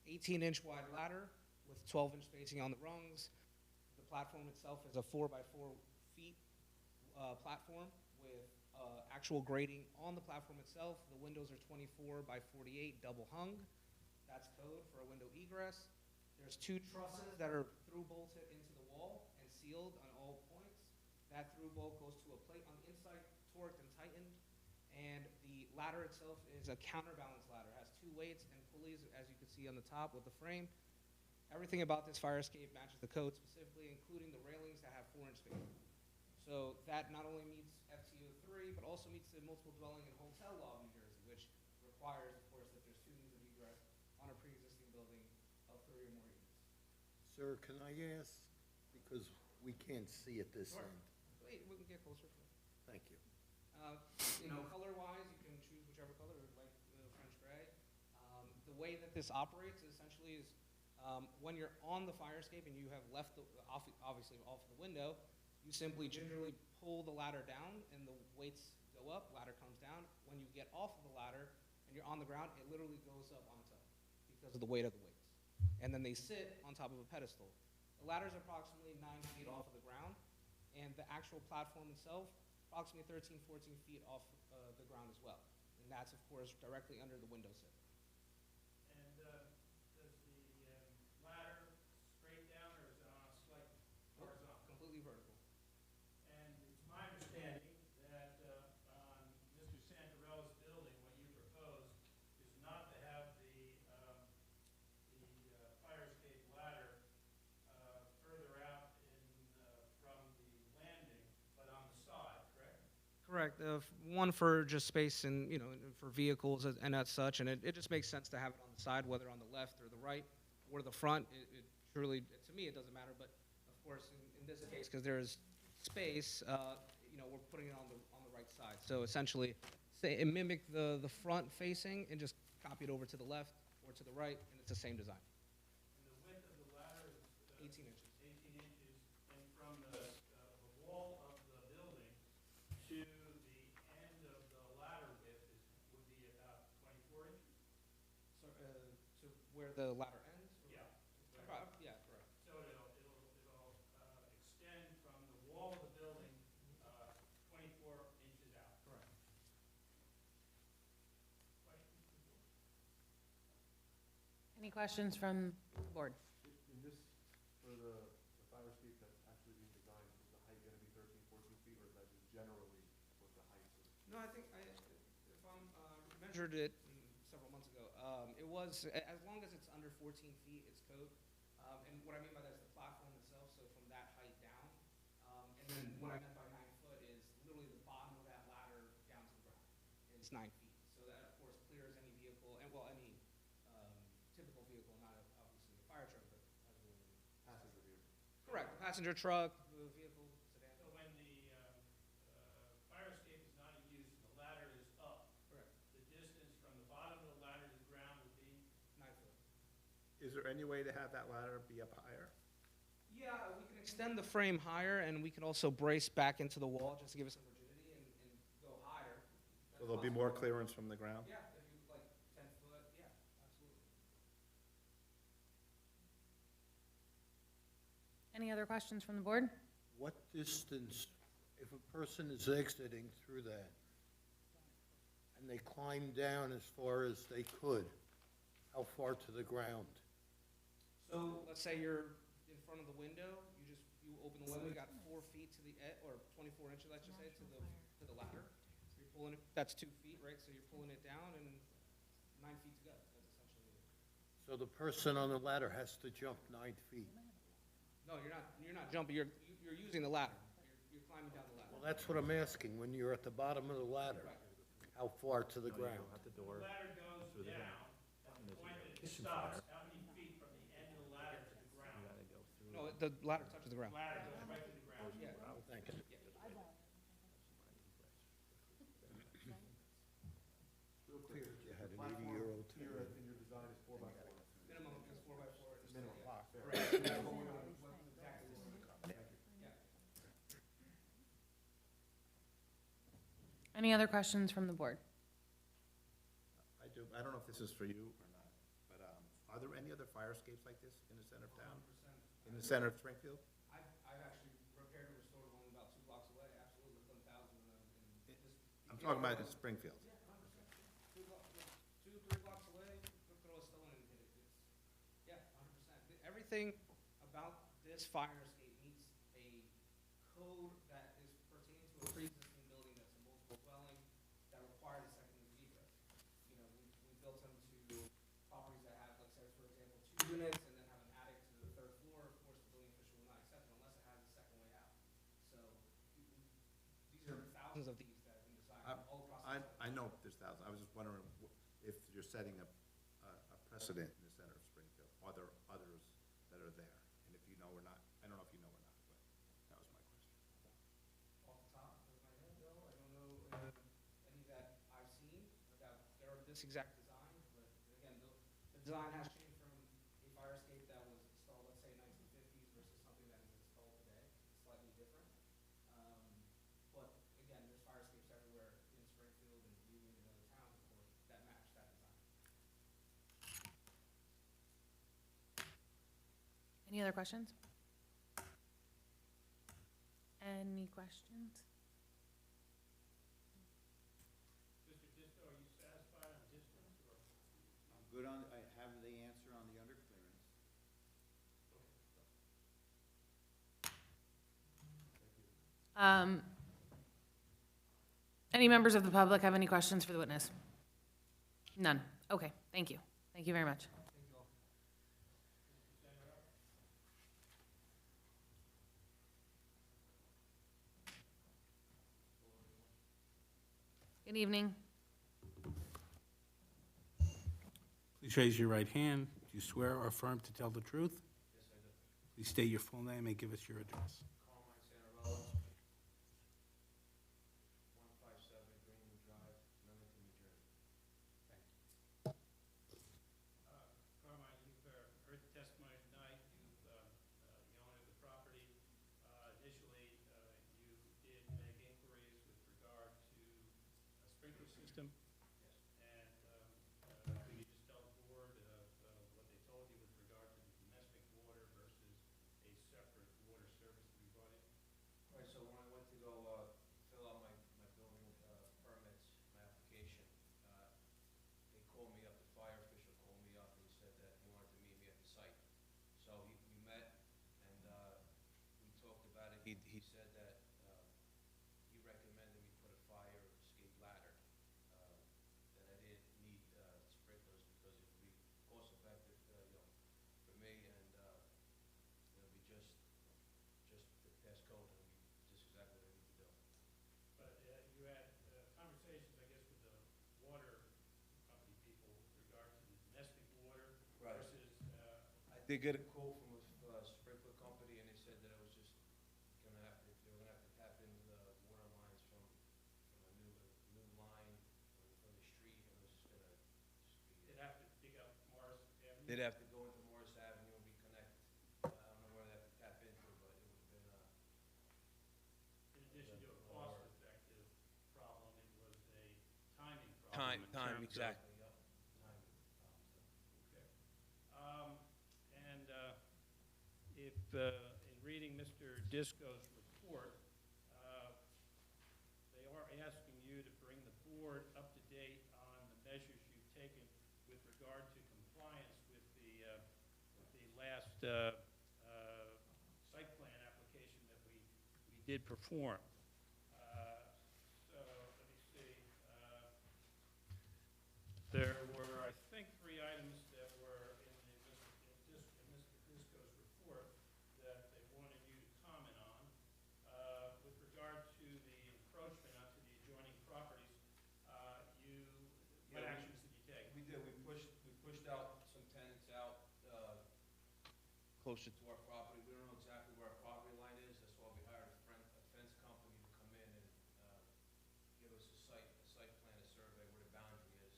18-inch wide ladder with 12-inch spacing on the rungs. The platform itself is a 4 by 4 feet platform with actual grading on the platform itself. The windows are 24 by 48 double hung. That's code for a window egress. There's 2 trusses that are through bolted into the wall and sealed on all points. That through bolt goes to a plate on the inside, torqued and tightened. And the ladder itself is a counterbalance ladder. It has 2 weights and pulleys, as you can see on the top with the frame. Everything about this fire escape matches the code specifically, including the railings that have 4-inch spacing. So that not only meets FTO3, but also meets the multiple dwelling and hotel law of New Jersey, which requires, of course, that there's 2 means of egress on a pre-existing building of 3 or more units. Sir, can I ask, because we can't see at this Sure. end? Wait, we can get closer. Thank you. Color-wise, you can choose whichever color, like French gray. The way that this operates essentially is when you're on the fire escape and you have left, obviously off the window, you simply gingerly pull the ladder down and the weights go up, ladder comes down. When you get off of the ladder and you're on the ground, it literally goes up on top because of the weight of the weights. And then they sit on top of a pedestal. The ladder is approximately 9 feet off of the ground, and the actual platform itself, approximately 13, 14 feet off the ground as well. And that's, of course, directly under the window sill. And does the ladder straight down or is it on a slight horizontal? Completely vertical. And it's my understanding that on Mr. Santarella's building, what you propose is not to have the fire escape ladder further out from the landing, but on the side, correct? Correct. One for just space and, for vehicles and as such, and it just makes sense to have it on the side, whether on the left or the right or the front. It truly, to me, it doesn't matter, but of course, in this case, because there's space, we're putting it on the right side. So essentially, mimic the front facing and just copy it over to the left or to the right, and it's the same design. And the width of the ladder is 18 inches. 18 inches, and from the wall of the building to the end of the ladder width would be about 24 inches? So, to where the ladder ends? Or- Yeah. Yeah, correct. So it'll extend from the wall of the building 24 inches out. Correct. Questions from the board? Any questions from the board? In this, for the fire escape that's actually being designed, is the height gonna be 13, 14 feet, or is that just generally what the height is? No, I think if I'm, measured it several months ago, it was, as long as it's under 14 feet, it's code. And what I mean by that is the platform itself, so from that height down. And then what I meant by 9 foot is literally the bottom of that ladder down to the ground. It's 9 feet. So that, of course, clears any vehicle, and well, any typical vehicle, not obviously a fire truck, but as a Passenger vehicle. correct, a passenger truck, vehicle, sedan. So when the fire escape is not in use, the ladder is up. Correct. The distance from the bottom of the ladder to the ground would be? 9 foot. Is there any way to have that ladder be up higher? Yeah, we can extend the frame higher, and we can also brace back into the wall just to give it some rigidity and go higher. So there'll be more clearance from the ground? Yeah, if you like 10 foot, yeah, absolutely. Any other questions from the board? What distance, if a person is exiting through that, and they climb down as far as they could, how far to the ground? So let's say you're in front of the window, you open the window, you got 4 feet to the edge, or 24 inches, let's just say, to the ladder. You're pulling it, that's 2 feet, right? So you're pulling it down and 9 feet to go. That's essentially it. So the person on the ladder has to jump 9 feet. No, you're not jumping, you're using the ladder. You're climbing down the ladder. Well, that's what I'm asking, when you're at the bottom of the ladder, how far to the ground? The ladder goes down, at the point that it stops, how many feet from the end of the ladder to the ground? No, the ladder touches the ground. Ladder goes right to the ground. Yeah. Thank you. Real clear. You had an Platform 80-year-old here in your design is 4 by 4. Minimum is 4 by 4. Minimum. Fair. Any other questions from the board? I do, I don't know if this is for you or not, but are there any other fire escapes like this in the center of town? In the center of Springfield? I've actually repaired and restored one about 2 blocks away, absolutely, done thousands of them. And just- I'm talking about in Springfield. Yeah, 100%. 2, 3 blocks away, throw a stone and hit it. Yeah, 100%. Everything about this fire escape meets a code that is pertaining to a pre-existing building that's a multiple dwelling that required a secondary egress. You know, we built them to properties that have, let's say, for example, 2 units and then have an attic to the 3rd floor. Of course, the building official will not accept it unless it has a second way out. So these are thousands of these that have been designed all across the country. I know there's thousands, I was just wondering if you're setting a precedent in the center of Springfield. Are there others that are there? And if you know or not, I don't know if you know or not, but that was my question. Off the top of my head, though, I don't know any that I've seen that are this exact design, but again, the design has changed from a fire escape that was installed, let's say, 1950s versus something that is installed today. It's slightly different. But again, there's fire escapes everywhere in Springfield and Union and other towns, of course, that match that design. Any other questions? Any questions? Mr. Disto, are you satisfied on distance or? I'm good on, I have the answer on the underclearance. Any members of the public have any questions for the witness? None. Okay, thank you. Thank you very much. Thank you all. Good evening. Please raise your right hand. Do you swear or affirm to tell the truth? Yes, I do. Please state your full name and give us your address. Carmine Santarella, 157 Greenwood Drive, Wilmington, New Jersey. Thank you. Carmine, you've heard the testimony tonight, you've, the owner of the property. Initially, you did make inquiries with regard to a sprinkler system. Yes. And could you just tell the board what they told you with regard to the domestic water versus a separate water service to be brought in? Right, so when I went to go fill out my building permits, my application, they called me up, the fire official called me up, and he said that he wanted to meet me at the site. So we met, and we talked about it. He said that he recommended me put a fire escape ladder They get a quote from a sprinkler company, and they said that it was just gonna have to, they were gonna have to tap into the water lines from a new line from the street, and it was just gonna just be. They'd have to dig up Morris Avenue. They'd have to go into Morris Avenue and reconnect. I don't know where they have to tap into, but it would've been, In addition to a cost-effective problem, it was a timing problem. in time, terms of- exactly, yep. Timing problems. Okay. And if, in reading Mr. Disco's report, they are asking you to bring the board up to date on the measures you've taken with regard to compliance with the last site plan application that we did perform. So, let me see. There were, I think, 3 items that were in Mr. Disco's report that they wanted you to comment on. With regard to the encroachment onto the adjoining properties, what Yeah, actions did you take? We did, we pushed out some tenants out, closer to our property. We don't know exactly where our property line is, that's why we hired a fence company to come in and, give us a site plan, a survey where the boundary is.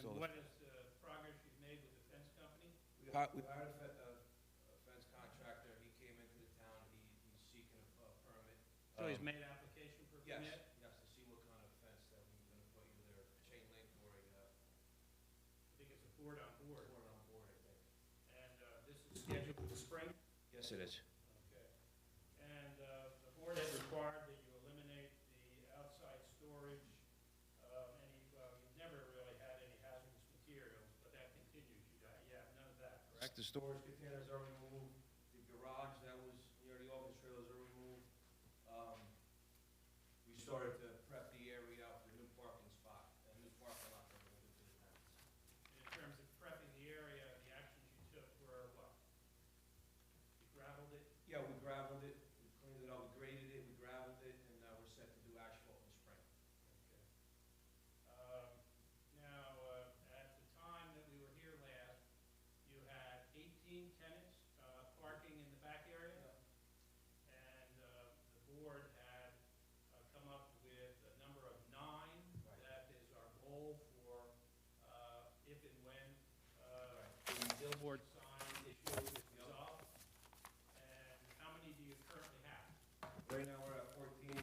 So, And what is the progress you've made with the fence company? we hired a fence contractor, he came into the town, he's seeking a permit. So he's made application for Yes, permit? yes, to see what kind of fence that we were gonna put, either chain link or a, I think it's a board on board. board on board, I think. And this is scheduled for the spring? Yes, it is. Okay. And the board has required that you eliminate the outside storage of any, you've never really had any hazardous materials, but that continues. You have none of that, correct? Correct, the storage containers are removed, the garage that was near the office trailers are removed. We started to prep the area out for a new parking spot, a new parking lot that we're gonna do for the tenants. In terms of prepping the area, the actions you took were what? You gravelled it? Yeah, we gravelled it, we cleaned it up, we graded it, we gravelled it, and we're set to do asphalt in the spring. Okay. Now, at the time that we were here last, you had 18 tenants parking in the back area? And the board had come up with a number of 9. Right. That is our goal for if and when Right. the billboard sign issue is resolved. And how many do you currently have? Right now, we're at 14,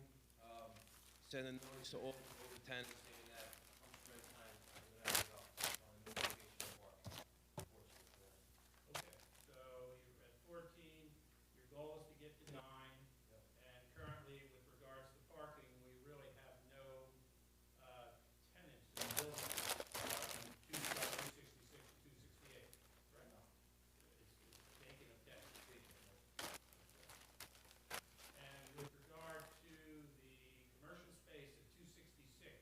sending notice to all the tenants saying that come springtime, we're gonna have it up on a new location of parking. Unfortunately, Okay, so you're at 14, your goal is to get to 9. Yep. And currently, with regards to parking, we really have no tenants in the building, 266 to 268, right? It's vacant of tenants. And with regard to the commercial space at 266,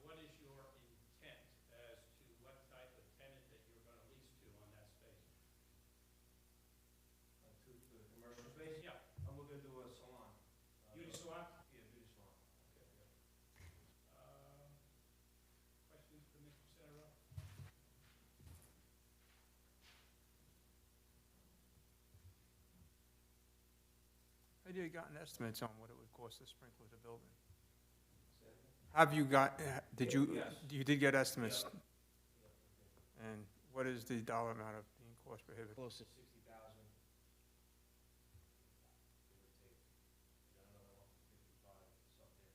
what is your intent as to what type of tenant that you're going to lease to on that space? To the commercial space? Yeah. I'm looking to do a salon. Beauty salon? Yeah, beauty salon. Questions for Mr. Centerell? Have you gotten estimates on what it would cost to sprinkler the building? Have you got, did you, Yes. you did get estimates? And what is the dollar amount of being cost prohibitive? Close to 60,000. Give or take. Got another 155, something.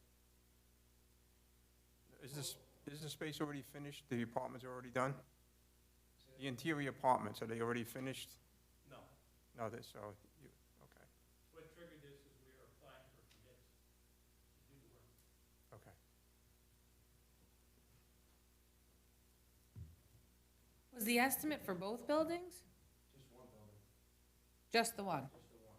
Is the space already finished? The apartments are already done? The interior apartments, are they already finished? No. No, they, so, you, okay, What triggered this is we are applying for permits to do the work. okay. Was the estimate for both buildings? Just one building, Just the one? just the one.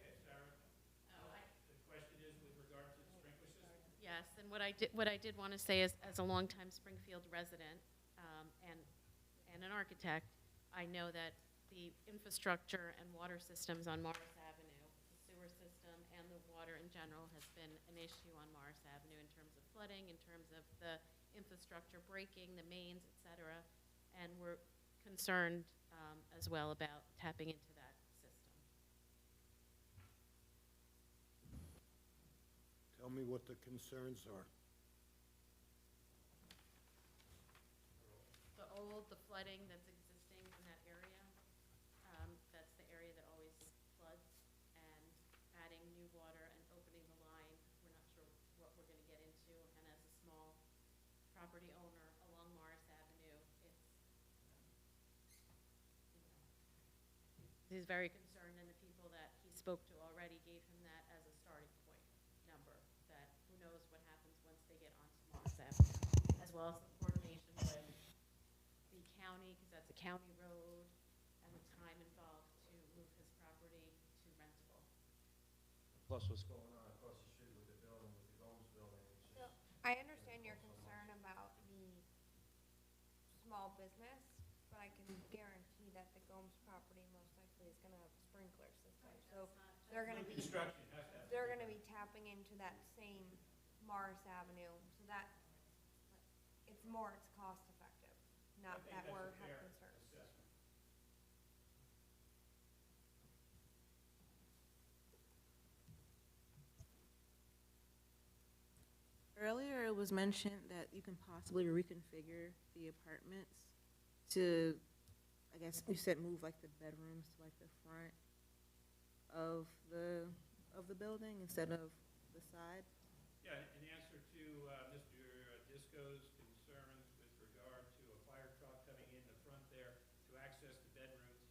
Okay, Sarah, the question is with regard to the sprinkler system? Yes, and what I did want to say is, as a longtime Springfield resident, and an architect, I know that the infrastructure and water systems on Morris Avenue, the sewer system and the water and general has been an issue on Morris Avenue in terms of flooding, in terms of the infrastructure breaking, the mains, et cetera. And we're concerned as well about tapping into that system. Tell me what the concerns are. The flooding that's existing in that area, that's the area that always floods, and adding new water and opening the line, we're not sure what we're gonna get into, and as a small property owner along Morris Avenue, it's, he's very concerned, and the people that he spoke to already gave him that as a starting point number, that who knows what happens once they get onto Morris Avenue, as well as the coordination with the county, because that's a county road, and the time involved to move his property to rentable. Plus what's going on across the street with the building, with the Gomes building, it's just. I understand your concern about the small business, but I can guarantee that the Gomes property most likely is gonna have a sprinkler system. So they're gonna be, they're gonna be tapping into that same Morris Avenue, so that, it's more, it's cost effective, not that we're have concerns. Earlier, it was mentioned that you can possibly reconfigure the apartments to, I guess you said move like the bedrooms to like the front of the building instead of the side. Yeah, in answer to Mr. Disco's concerns with regard to a fire truck coming in the front there to access the bedrooms,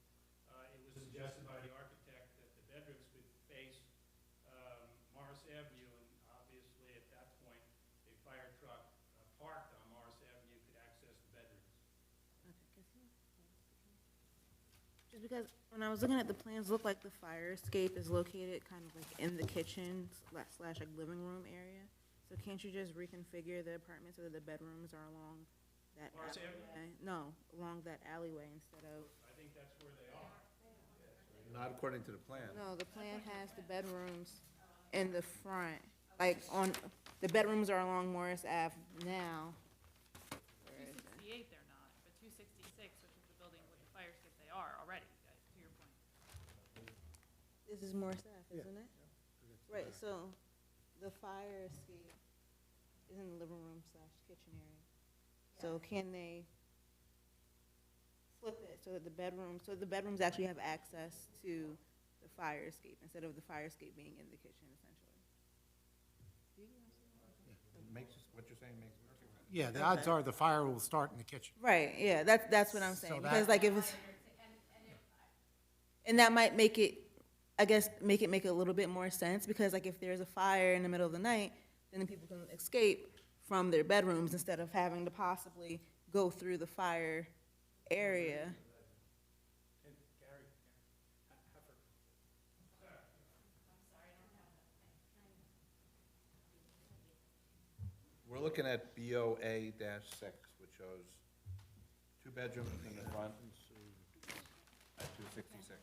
it was suggested by the architect that the bedrooms could face Morris Avenue, and obviously at that point, a fire truck parked on Morris Avenue could access the bedrooms. Just because when I was looking at the plans, it looked like the fire escape is located kind of like in the kitchen slash like living room area. So can't you just reconfigure the apartment so that the bedrooms are along that Morris alleyway? No, along that alleyway instead of, I think that's where they are. Not according to the plan. no, the plan has the bedrooms in the front, like on, the bedrooms are along Morris Ave now. Where is it? 268 they're not, but 266, which is the building with the fire escape, they are already, to your point. This is Morris Ave, isn't it? Right, so the fire escape is in the living room slash kitchen area. So can they flip it so that the bedrooms actually have access to the fire escape instead of the fire escape being in the kitchen essentially? What you're saying makes perfect sense. Yeah, the odds are the fire will start in the kitchen. Right, yeah, that's what I'm saying, So because that- like if it's, and that might make it, I guess, make it a little bit more sense, because like if there's a fire in the middle of the night, then the people can escape from their bedrooms instead of having to possibly go through the fire area. We're looking at BOA-6, which shows 2 bedrooms in the front at 266.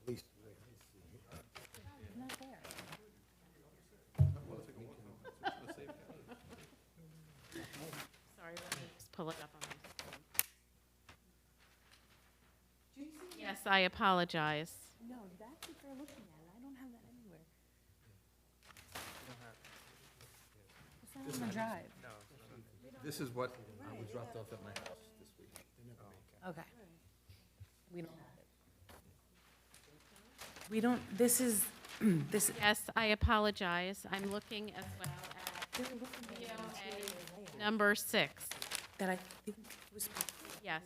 At least the way I see it. Sorry, let me just pull it up on my screen. Yes, I apologize. No, that's what they're looking at, I don't have that anywhere. It's not on the drive. This is what was dropped off at my house this week. Okay. We don't have it. We don't, this is, this, Yes, I apologize. I'm looking as well at BOA number 6. that I think was. Yes.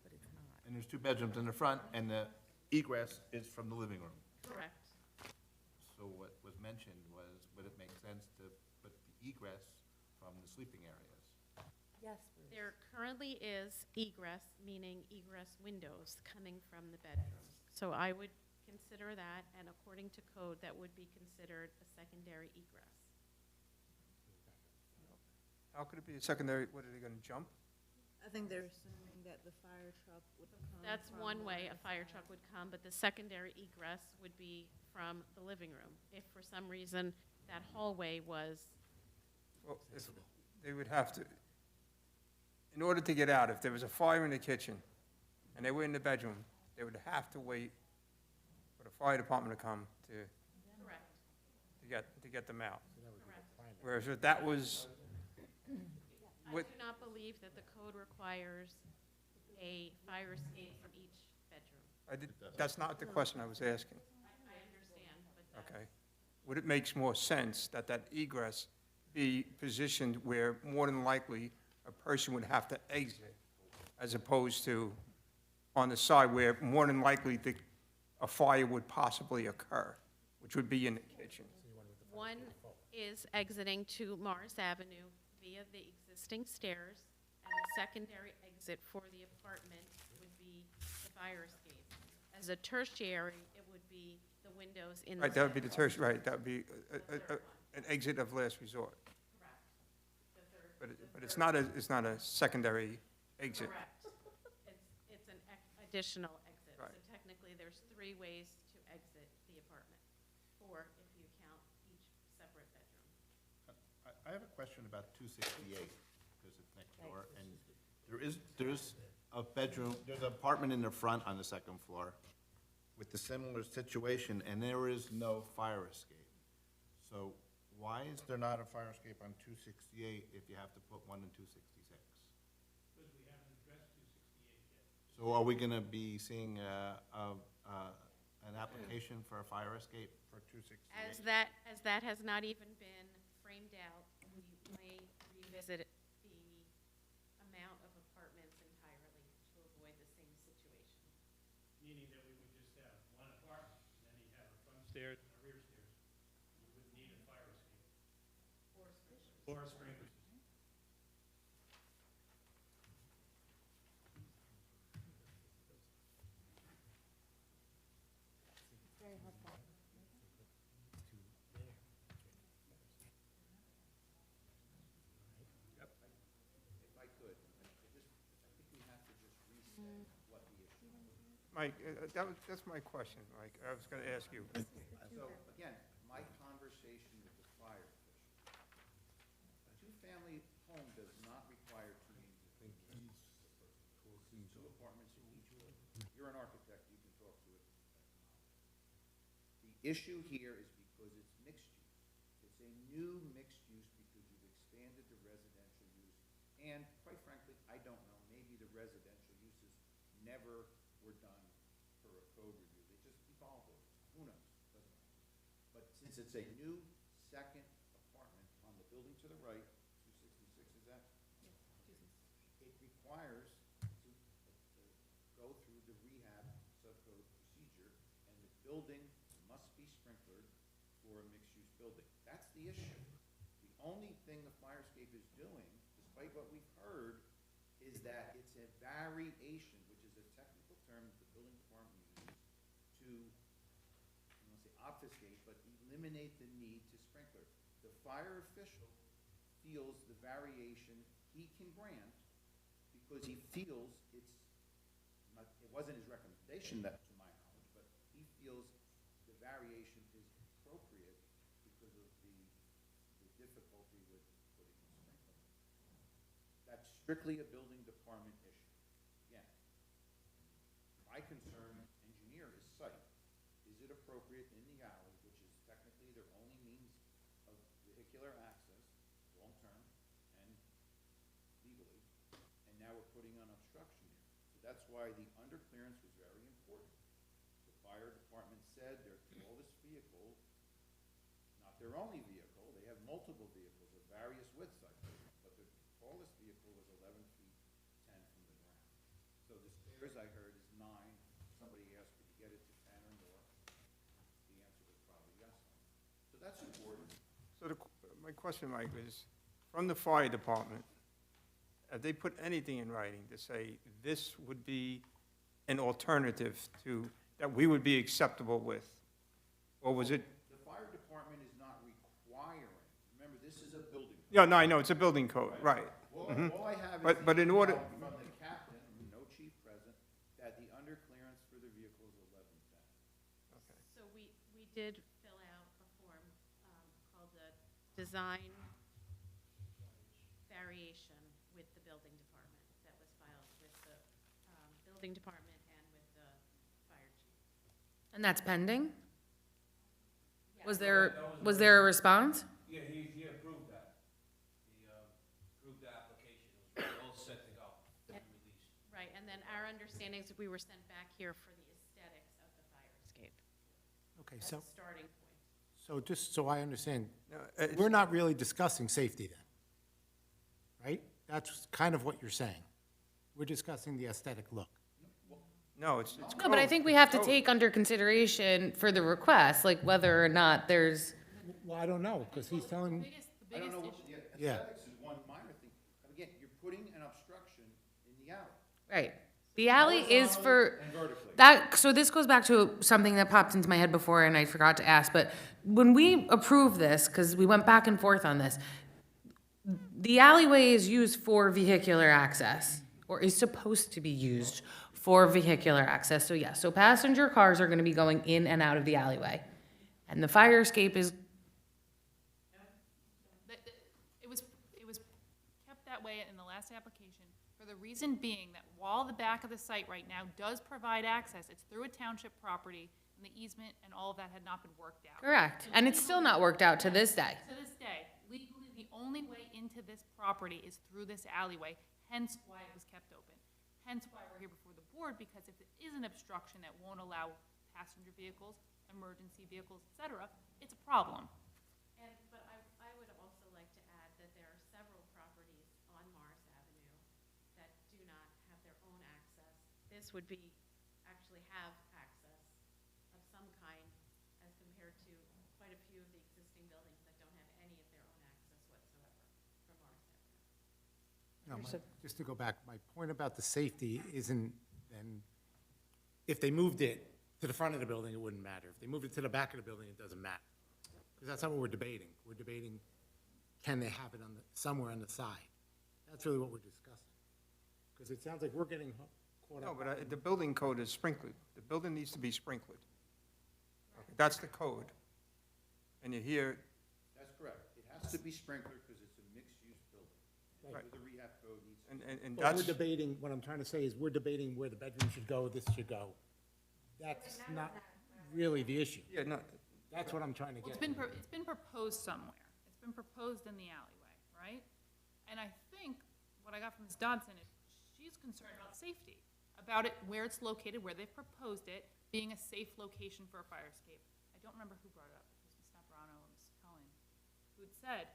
But it's not. And there's 2 bedrooms in the front, and the egress is from the living room. Correct. So what was mentioned was, would it make sense to put the egress from the sleeping areas? Yes, Bruce. There currently is egress, meaning egress windows coming from the bedrooms. So I would consider that, and according to code, that would be considered a secondary egress. How could it be a secondary, what, are they gonna jump? I think they're assuming that the fire truck would come. That's from one the way a north fire side. truck would come, but the secondary egress would be from the living room. If for some reason that hallway was, Well, they would have to, in order to get out, if there was a fire in the kitchen and they were in the bedroom, they would have to wait for the fire department to come correct, to get them out. correct. Whereas if that was, I What- do not believe that the code requires a fire escape from each bedroom. that's not the question I was asking, I understand, but okay? Would it make more sense that that egress be positioned where more than likely a person would have to exit, as opposed to on the side where more than likely a fire would possibly occur, which would be in the kitchen? one is exiting to Morris Avenue via the existing stairs, and the secondary exit for the apartment would be the fire escape. As a tertiary, it would be the windows in the. Right, that would be the second- tertiary, right, that would be an exit of last resort. Correct. The third. But it's not a secondary exit. Correct. It's an additional exit. Right. So technically, there's 3 ways to exit the apartment, 4 if you count each separate bedroom. I have a question about 268, because it's next door, and there's a bedroom, there's an apartment in the front on the second floor with the similar situation, and there is no fire escape. So why is there not a fire escape on 268 if you have to put one in 266? Because we haven't addressed 268 yet. So are we gonna be seeing an application for a fire escape for 268? As that has not even been framed out, we may revisit the amount of apartments entirely to avoid the same situation. Meaning that we would just have one apartment, and then you'd have a front stairs and a rear stairs. You wouldn't need a fire escape. Or sprinklers. Or a sprinkler system. If I could, I think we have to just restate what the issue is. Mike, that's my question, Mike, I was gonna ask you. So, again, my conversation with the fire official. A two-family home does not require two units. Two apartments in each building. You're an architect, you can talk to it. The issue here is because it's mixed use. It's a new mixed use because you've expanded the residential use. And quite frankly, I don't know, maybe the residential uses never were done for a code review. They just evolved over time. Who knows? Doesn't matter. But since it's a new second apartment on the building to the right, 266 is that? It requires to go through the rehab subcode procedure, and the building must be sprinklered for a mixed-use building. That's the issue. The only thing the fire escape is doing, despite what we've heard, is that it's a variation, which is a technical term that the building department uses to, I don't want to say obfuscate, but eliminate the need to sprinkler. The fire official feels the variation he can grant because he feels it's not, it wasn't his recommendation that, to my knowledge, but he feels the variation is appropriate because of the difficulty with putting a sprinkler. That's strictly a building department issue. Again, my concern, engineer, is site. Is it appropriate in the alley, which is technically their only means of vehicular access, long-term and legally, and now we're putting on obstruction here. So that's why the underclearance was very important. The fire department said their tallest vehicle, not their only vehicle, they have multiple vehicles of various widths, I think, but the tallest vehicle was 11 feet 10 from the ground. So the stairs, I heard, is 9. Somebody asked, could you get it to 10 or more? The answer was probably yes. So that's important. So my question, Mike, is, from the fire department, have they put anything in writing to say this would be an alternative to, that we would be acceptable with? Or was it, The fire department is not requiring, remember, this is a building code. Yeah, no, I know, it's a building code, right. All I have is. But in order- From the captain, no chief present, that the underclearance for the vehicle is 1110. So we did fill out a form called a design variation with the building department that was filed with the building department and with the fire chief. And that's pending? Was there a response? Yeah, he approved that. He approved the application. It was all set to go and released. Right, and then our understanding is that we were sent back here for the aesthetics of the fire escape. Okay, That's so, the starting point. so just so I understand, No, we're not really discussing safety then, right? That's kind of what you're saying. We're discussing the aesthetic look. No, it's No, but I code. think we have to Code. take under consideration for the request, like whether or not there's, Well, I don't know, because he's telling, The I don't biggest know, issue. what the Yeah. aesthetics is one minor thing. Again, you're putting an obstruction in the alley. right. The alley is for, And vertically. that, so this goes back to something that popped into my head before and I forgot to ask, but when we approved this, because we went back and forth on this, the alleyway is used for vehicular access, or is supposed to be used for vehicular access. So yes, so passenger cars are gonna be going in and out of the alleyway. And the fire escape is, It was kept that way in the last application, for the reason being that while the back of the site right now does provide access, it's through a township property, and the easement and all of that had not been worked out. correct, and it's still not worked out to this day. To this day, legally, the only way into this property is through this alleyway, hence why it was kept open. Hence why we're here before the board, because if it is an obstruction that won't allow passenger vehicles, emergency vehicles, et cetera, it's a problem. But I would also like to add that there are several properties on Morris Avenue that do not have their own access. This would actually have access of some kind as compared to quite a few of the existing buildings that don't have any of their own access whatsoever from Morris Avenue. no, just to go back, my point about the safety isn't, then, if they moved it to the front of the building, it wouldn't matter. If they moved it to the back of the building, it doesn't matter. Because that's not what we're debating. We're debating, can they have it on the, somewhere on the side? That's really what we're discussing. Because it sounds like we're getting caught No, up. but the building code is sprinkled. The building needs to be sprinkled. Okay, that's the code. And you hear, That's correct. It has to be sprinklered because it's a mixed-use building. Right. The rehab code needs to. and But we're that's, debating, what I'm trying to say is, we're debating where the bedroom should go, this should go. That's not really the issue. yeah, no, That's what I'm trying to Well, get. it's been proposed somewhere. It's been proposed in the alleyway, right? And I think what I got from Ms. Dodson is she's concerned about safety, about it, where it's located, where they've proposed it, being a safe location for a fire escape. I don't remember who brought it up, if it was Ms. Navarano or Ms. Cohen, who had said,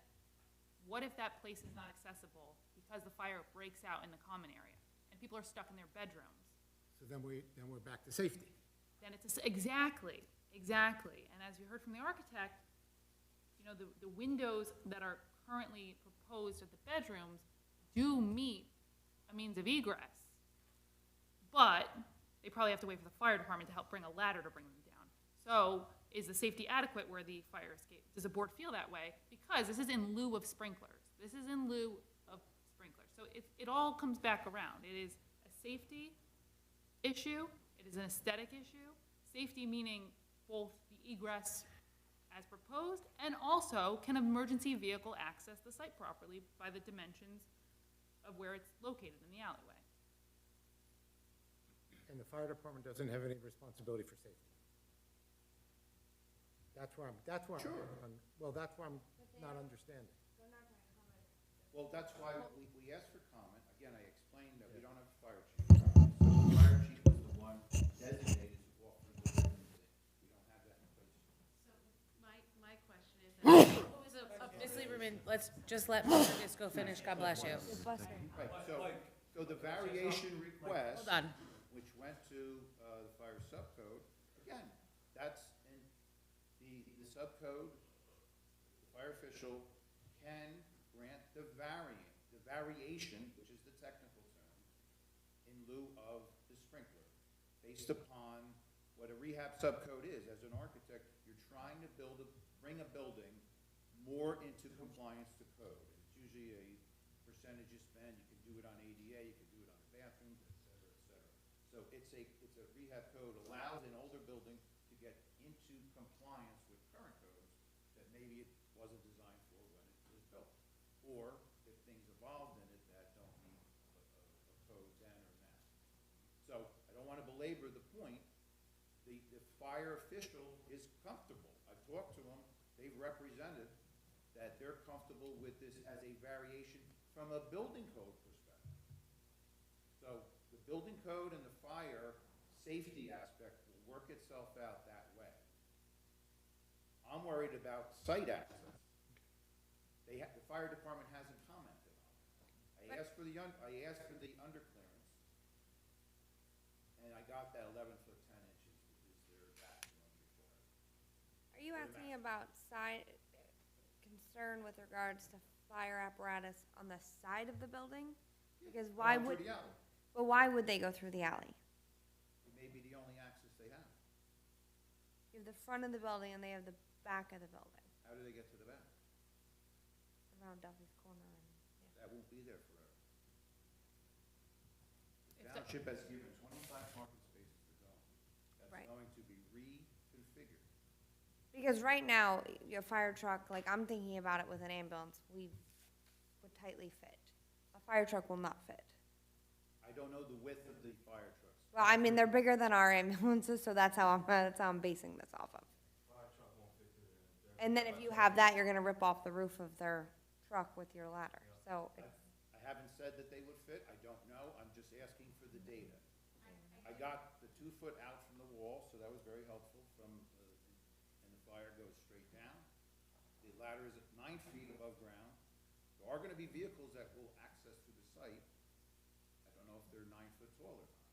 what if that place is not accessible because the fire breaks out in the common area and people are stuck in their bedrooms? So then we're back to safety. Then it's, exactly. And as you heard from the architect, you know, the windows that are currently proposed at the bedrooms do meet a means of egress. But they probably have to wait for the fire department to help bring a ladder to bring them down. So is the safety adequate where the fire escape? Does the board feel that way? Because this is in lieu of sprinklers. This is in lieu of sprinklers. So it all comes back around. It is a safety issue. It is an aesthetic issue. Safety meaning both the egress as proposed, and also can an emergency vehicle access the site properly by the dimensions of where it's located in the alleyway. And the fire department doesn't have any responsibility for safety. That's where I'm not understanding. Well, that's why we asked for comment. Again, I explained that we don't have a fire chief. So the fire chief is the one designated to walk through the building. We don't have that in place. So my question is, Ms. Lieberman, let's just let Mr. Disco finish, God bless you. Right, so the variation request. Hold on. Which went to the fire subcode, again, that's in the subcode, the fire official can grant the variation, which is the technical term, in lieu of the sprinkler, based upon what a rehab subcode is. As an architect, you're trying to bring a building more into compliance to code. usually a percentage you spend, you can do it on ADA, you can do it on the bathrooms, et cetera, et cetera. So it's a rehab code allows an older building to get into compliance with current codes that maybe it wasn't designed for when it was built. Or if things evolved in it that don't meet a code then or now. So I don't want to belabor the point. The fire official is comfortable. I've talked to them, they've represented that they're comfortable with this as a variation from a building code perspective. So the building code and the fire safety aspect will work itself out that way. I'm worried about site access. The fire department hasn't commented on it. I asked for the underclearance, and I got that 11 foot 10 inches, which is their maximum required. Are you asking about concern with regards to fire apparatus on the side of the building? Because why Going would, through the alley. but why would they go through the alley? It may be the only access they have. You have the front of the building and they have the back of the building, How do they get to the back? around Duffy's Corner and, That won't be there forever. The If the- township has given 25 parking spaces to go. That's Right. going to be reconfigured. because right now, your fire truck, like, I'm thinking about it with an ambulance, we would tightly fit. A fire truck will not fit. I don't know the width of the fire trucks. Well, I mean, they're bigger than our ambulances, so that's how I'm basing this off of. And then if you have that, you're gonna rip off the roof of their truck with your ladder, so it's. I haven't said that they would fit, I don't know, I'm just asking for the data. I got the 2 foot out from the wall, so that was very helpful from, and the fire goes straight down. The ladder is at 9 feet above ground. There are gonna be vehicles that will access to the site. I don't know if they're 9 foot tall or not.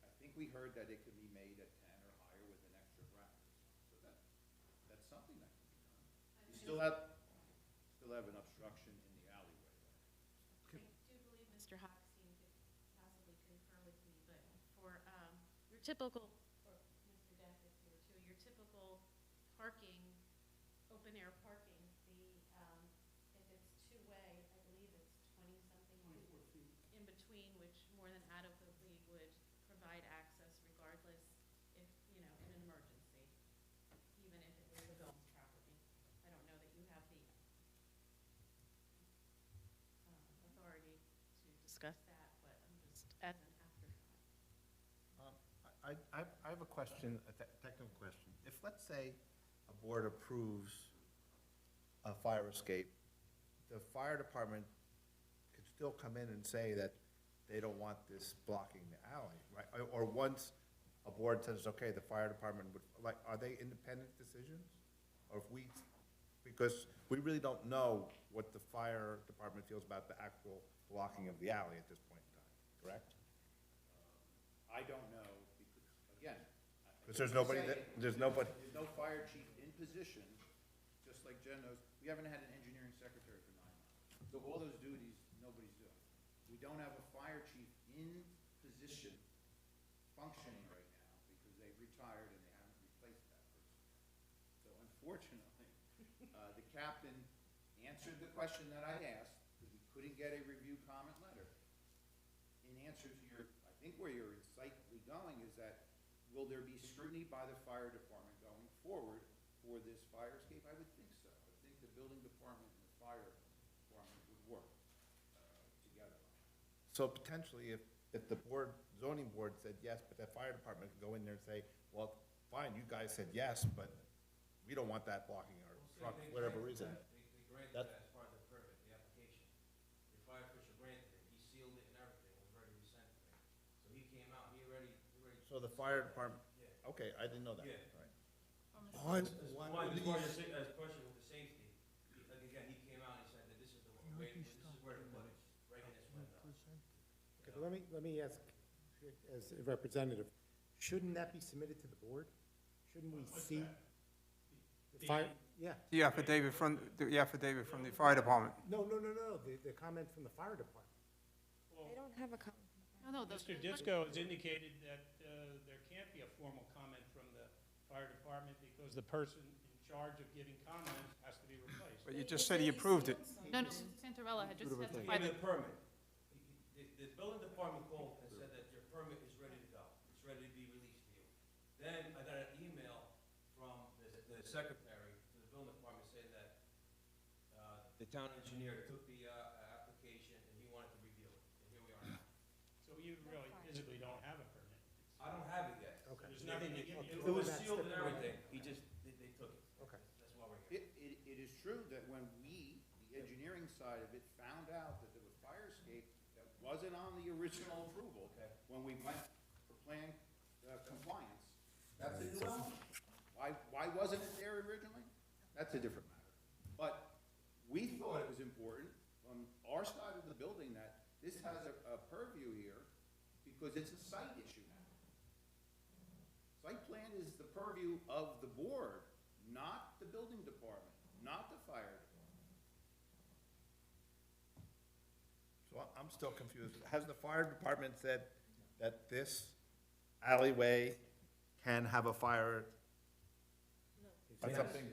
I think we heard that it could be made at 10 or higher with an extra bracket or something, so that's something that can be done. You still have an obstruction in the alleyway there. I do believe Mr. Hockstein could possibly concur with me, but for, your typical, or Mr. Deck is here too, your typical parking, open air parking, if it's two-way, I believe it's 20-something feet in between, which more than adequately would provide access regardless if, in an emergency, even if it were the Gomes property. I don't know that you have the authority to discuss that, but I'm just, as an afterthought. I have a question, a technical question. If, let's say, a board approves a fire escape, the fire department could still come in and say that they don't want this blocking the alley, right? Or once a board says, okay, the fire department would, like, are they independent decisions? Or if we, because we really don't know what the fire department feels about the actual blocking of the alley at this point in time, correct? I don't know, because, again. Because there's nobody there's nobody. There's no fire chief in position, just like Jen knows, we haven't had an engineering secretary for 9 months. So all those duties, nobody's doing. We don't have a fire chief in position functioning right now, because they've retired and they haven't replaced that person. So unfortunately, the captain answered the question that I asked, because we couldn't get a review comment letter. In answer to your, I think where you're insightfully going is that, will there be scrutiny by the fire department going forward for this fire escape? I would think so. I think the building department and the fire department would work together. So potentially, if the zoning board said yes, but the fire department could go in there and say, well, fine, you guys said yes, but we don't want that blocking our truck, for whatever reason. They granted That- that as part of the permit, the application. The fire official granted it, he sealed it and everything, it was ready to be sent to me. So he came out, he already. So the fire department, Yeah. okay, I didn't know that, Yeah. right. As part of the question with the safety, like again, he came out and said that this is the way, this is where to put it, right in this window. Okay, but let me ask, as a representative, shouldn't that be submitted to the board? Shouldn't we see? The fire, yeah, The affidavit from the fire department. no, the comment from the fire department. They don't have a comment. No, the. Mr. Disco has indicated that there can't be a formal comment from the fire department because the person in charge of giving comments has to be replaced. But you just said he approved it. No, no, Santarella had just He testified gave me that, the permit. The building department called and said that your permit is ready to go. It's ready to be released to you. Then I got an email from the secretary to the building department saying that the town engineer took the application and he wanted to review it. And here we are now. So you really physically don't have a permit. I don't have it yet. Okay. There's nothing, it It was was sealed and everything. He just, they took it. Okay. That's why we're here. It is true that when we, the engineering side of it, found out that there was fire escape that wasn't on the original approval, when we went for plan compliance, that's a new element. Why wasn't it there originally? That's a different matter. But we thought it was important on our side of the building that this has a purview here because it's a site issue now. Site plan is the purview of the board, not the building department, not the fire department. So I'm still confused. Has the fire department said that this alleyway can have a fire? Or something?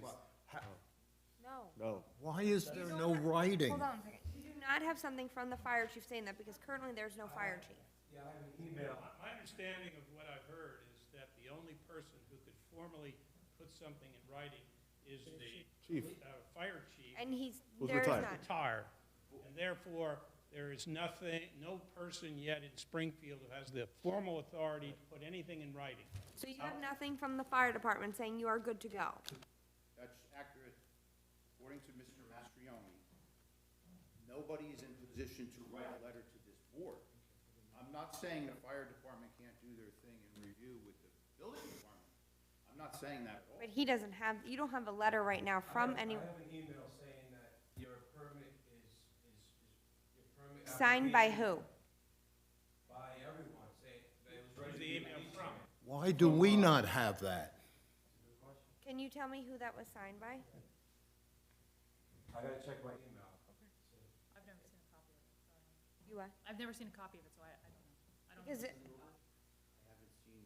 No. No. Why is there no writing? Hold on a second. You do not have something from the fire chief saying that because currently there's no fire chief. Yeah, I have an email. My understanding of what I've heard is that the only person who could formally put something in writing is the Chief. Fire chief. And he's, Who's there is retired. none. Retired. And therefore, there is nothing, no person yet in Springfield who has the formal authority to put anything in writing. So you have nothing from the fire department saying you are good to go? That's accurate. According to Mr. Mastrioni, nobody is in position to write a letter to this board. I'm not saying the fire department can't do their thing and review with the building department. I'm not saying that at all. But he doesn't have, you don't have a letter right now from any, I have an email saying that your permit is your permit. signed by who? application By everyone, saying that it was ready to Who's the be email released. from? Why do we not have that? Can you tell me who that was signed by? I gotta check my email. I've never seen a copy of it, so I don't know. You what? I've never seen a copy of it, so I don't know. I don't know. Because it, I haven't seen,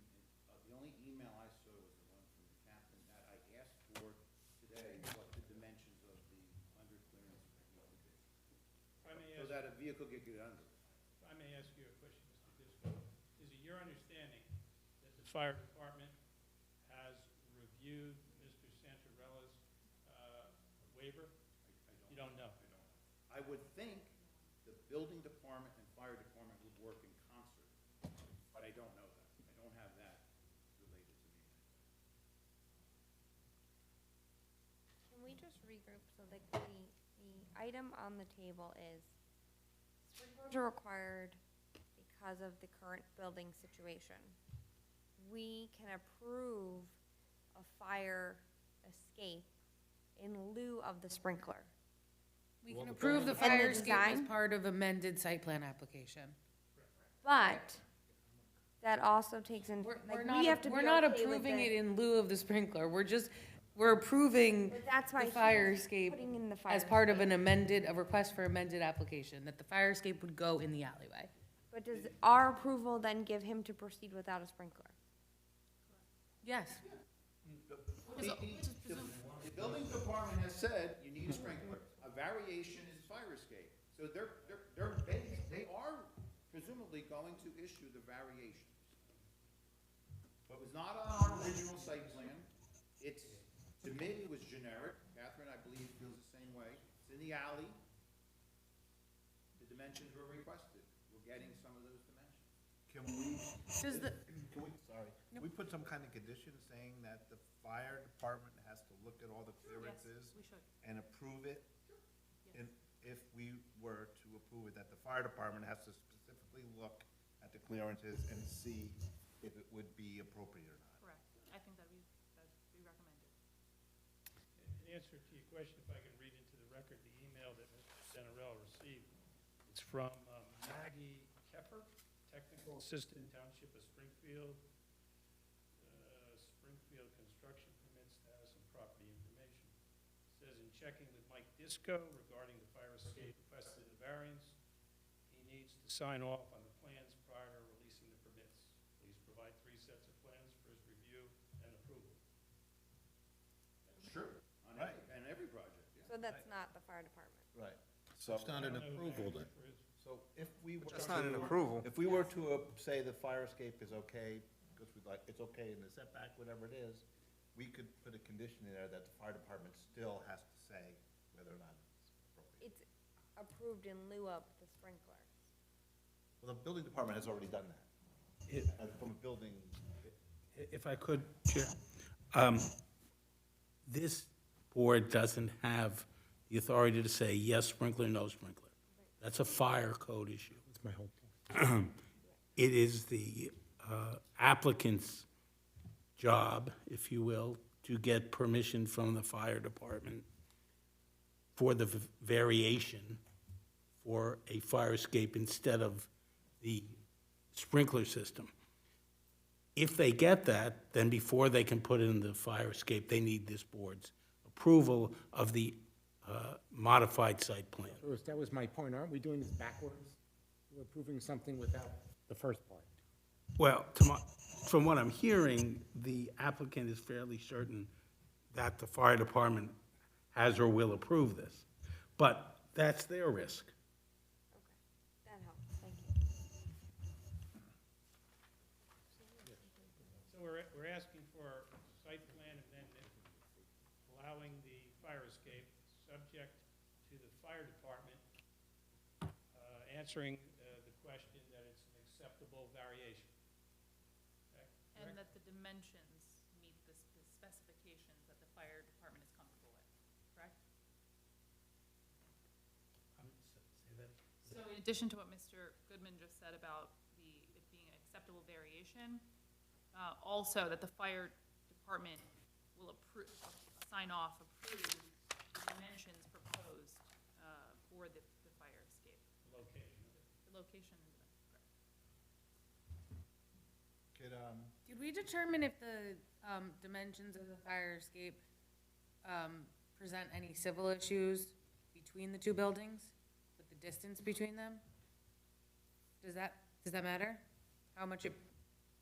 the only email I saw was the one from the captain that I asked for today, what the dimensions of the under clearance would be. If I may So ask, that a vehicle could get under. if I may ask you a question, Mr. Disco, is it your understanding that the fire department has reviewed Mr. Santarella's waiver? You don't know? I would think the building department and fire department would work in concert, but I don't know that. I don't have that related to me. can we just regroup? So the item on the table is sprinklers are required because of the current building situation. We can approve a fire escape in lieu of the sprinkler. We can approve the And the fire escape as design? part of amended site plan application. But that also takes in, like, we have to be We're not okay with approving the- it in lieu of the sprinkler, we're approving But that's why the fire he's escape putting in the fire as part of escape. an amended, a request for amended application, that the fire escape would go in the alleyway. But does our approval then give him to proceed without a sprinkler? Yes. The building department has said you need a sprinkler. A variation is fire escape. So they are presumably going to issue the variations. But it was not on our original site plan. It's, to me, it was generic. Catherine, I believe, feels the same way. It's in the alley. The dimensions were requested. We're getting some of those dimensions. Can we, Does the, can we put some kind of condition saying that the fire department has to look at all the clearances we should. and approve it? And if we were to approve it, that the fire department has to specifically look at the clearances and see if it would be appropriate or not? Correct. I think that'd be recommended. In answer to your question, if I can read into the record the email that Mr. Santarella received, it's from Maggie Kepper, Technical Assistant, Township of Springfield, Springfield Construction Permit Status and Property Information. It says, in checking with Mike Disco regarding the fire escape requested the variance, he needs to sign off on the plans prior to releasing the permits. Please provide 3 sets of plans for his review and approval. Sure. On every project, yeah. So that's not the fire department. Right. So, It's not an approval then. so if we were. That's not an to- approval. If we were to say the fire escape is okay, because we like, it's okay in the setback, whatever it is, we could put a condition in there that the fire department still has to say whether or not it's appropriate. It's approved in lieu of the sprinkler. Well, the building department has already done that. From a building, If I could, Chair, this board doesn't have the authority to say yes sprinkler, no sprinkler. That's a fire code issue. That's my whole point. It is the applicant's job, if you will, to get permission from the fire department for the variation for a fire escape instead of the sprinkler system. If they get that, then before they can put in the fire escape, they need this board's approval of the modified site plan. That was my point. Aren't we doing this backwards? We're approving something without the first part. Well, from what I'm hearing, the applicant is fairly certain that the fire department has or will approve this. But that's their risk. That helps, thank you. So we're asking for site plan amendment, allowing the fire escape, subject to the fire department answering the question that it's an acceptable variation. Okay, And correct? that the dimensions meet the specifications that the fire department is comfortable with, correct? So in addition to what Mr. Goodman just said about it being an acceptable variation, also that the fire department will sign off, approve the dimensions proposed for the fire escape, The location of it. the location and dimensions, correct? Did we determine if the dimensions of the fire escape present any civil issues between the two buildings, with the distance between them? Does that matter? How much it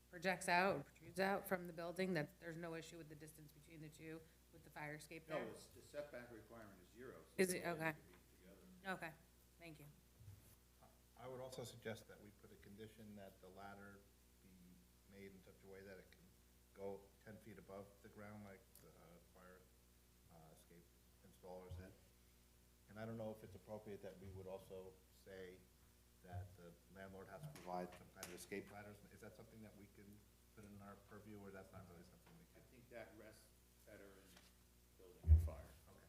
projects out, or protrudes out from the building, that there's no issue with the distance between the two, with the fire escape No, there? the setback requirement is 0. so Is it, they okay, need to be together. okay, thank you. I would also suggest that we put a condition that the ladder be made in such a way that it can go 10 feet above the ground like the fire escape installers did. And I don't know if it's appropriate that we would also say that the landlord has to provide some kind of escape ladders. Is that something that we can put in our purview, or that's not really something we I can? think that rests better in building and fire. Okay.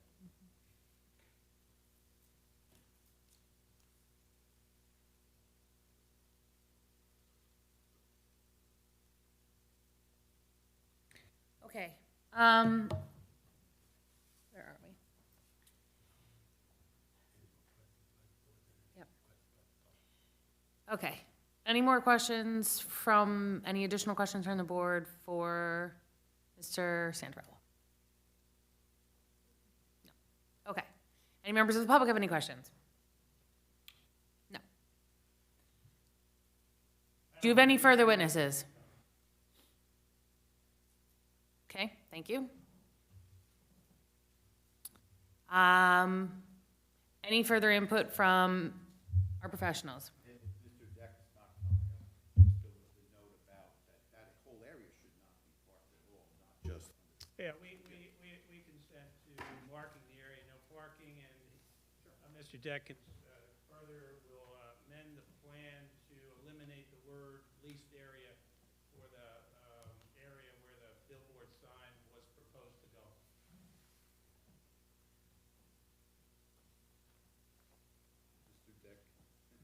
Okay, where are we? Yep. Okay, any more questions any additional questions from the board for Mr. Santarello? No. Okay, any members of the public have any questions? No. Do you have any further witnesses? Okay, thank you. Any further input from our professionals? And if Mr. Deck's not coming up, just the note about that whole area should not be parked at all, not just. Yeah, we consent to marking the area, no parking, and Mr. Deckens further will amend the plan to eliminate the word leased area for the area where the billboard sign was proposed to go. Mr. Deck,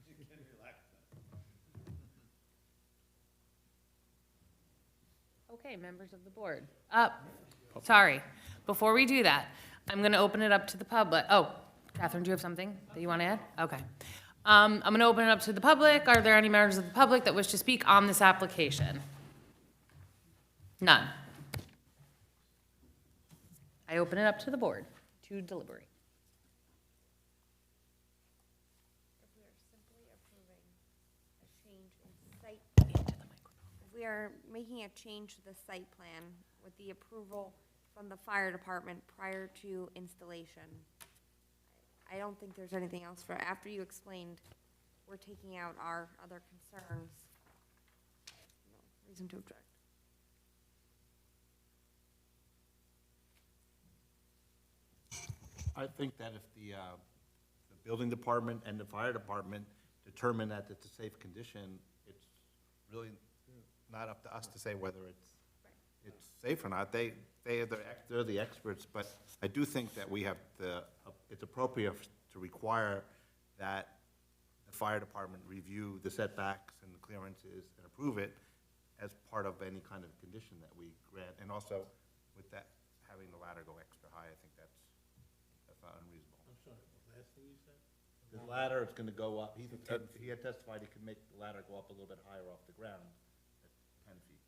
you can relax now. Okay, members of the board. Sorry, before we do that, I'm gonna open it up to the public. Oh, Catherine, do you have something that you want to add? Okay. I'm gonna open it up to the public. Are there any members of the public that wish to speak on this application? None. I open it up to the board to deliberate. If we are simply approving a change in site, if we are making a change to the site plan with the approval from the fire department prior to installation. I don't think there's anything else for, after you explained, we're taking out our other concerns. No reason to object. I think that if the building department and the fire department determine that it's a safe condition, it's really not up to us to say whether it's safe or not. They're the experts, but I do think that we have it's appropriate to require that the fire department review the setbacks and the clearances and approve it as part of any kind of condition that we grant. And also, with that, having the ladder go extra high, I think that's not unreasonable. I'm sorry, the last thing you said? The ladder is gonna go up, he had testified he could make the ladder go up a little bit higher off the ground at 10 feet.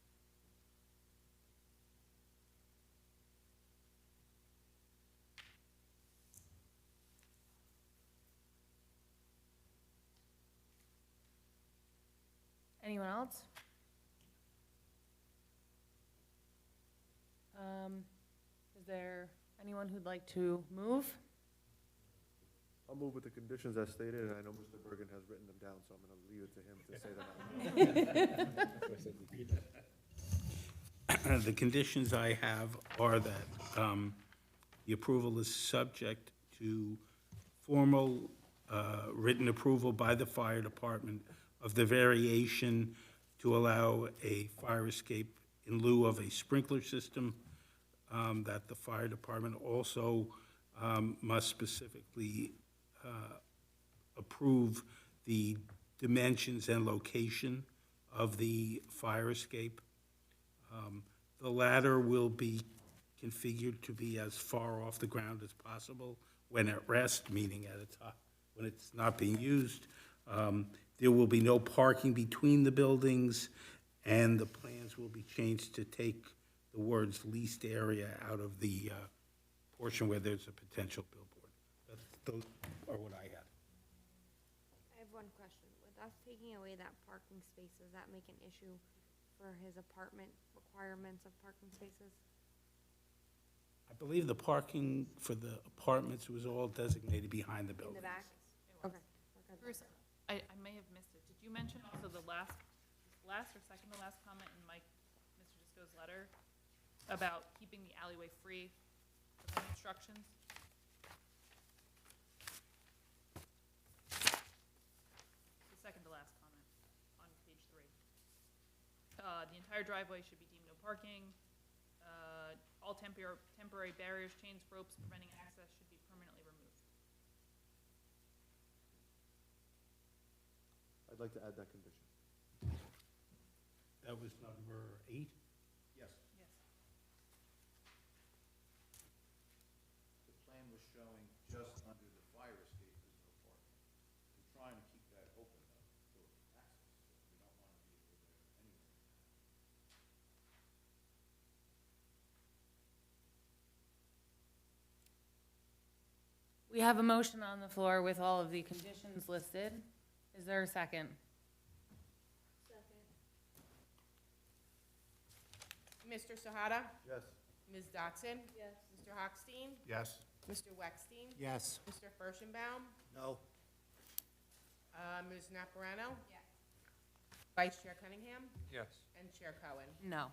Anyone else? Is there anyone who'd like to move? I'll move with the conditions as stated, and I know Mr. Bergen has written them down, so I'm gonna leave it to him to say them out. The conditions I have are that the approval is subject to formal written approval by the fire department of the variation to allow a fire escape in lieu of a sprinkler system, that the fire department also must specifically approve the dimensions and location of the fire escape. The ladder will be configured to be as far off the ground as possible when at rest, meaning at its top, when it's not being used. There will be no parking between the buildings, and the plans will be changed to take the words leased area out of the portion where there's a potential billboard. Those are what I had. I have one question. With us taking away that parking space, does that make an issue for his apartment requirements of parking spaces? I believe the parking for the apartments was all designated behind the In building. the back? Okay. Bruce, I may have missed it. Did you mention also the last or second to last comment in Mr. Disco's letter about keeping the alleyway free of any obstructions? The second to last comment on page 3. The entire driveway should be deemed no parking. All temporary barriers, chains, ropes preventing access should be permanently removed. I'd like to add that condition. That was number 8? Yes. Yes. The plan was showing just under the fire escape is no parking. We're trying to keep that open though, for access. We don't want a vehicle there anyway. We have a motion on the floor with all of the conditions listed. Is there a second? Mr. Sahada? Yes. Ms. Dotson? Yes. Mr. Hochstein? Yes. Mr. Weckstein? Yes. Mr. Furstenbaum? No. Ms. Naparano? Yes. Vice Chair Cunningham? Yes. And Chair Cohen? No.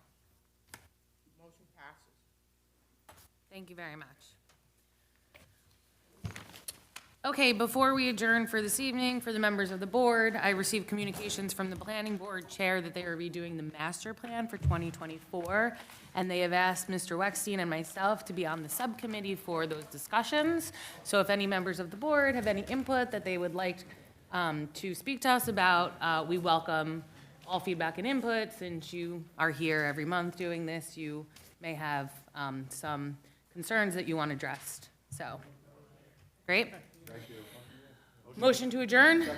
Motion passes. Thank you very much. Okay, before we adjourn for this evening, for the members of the board, I received communications from the planning board chair that they are redoing the master plan for 2024, and they have asked Mr. Weckstein and myself to be on the subcommittee for those discussions. So if any members of the board have any input that they would like to speak to us about, we welcome all feedback and input. Since you are here every month doing this, you may have some concerns that you want addressed. So, great. Motion to adjourn?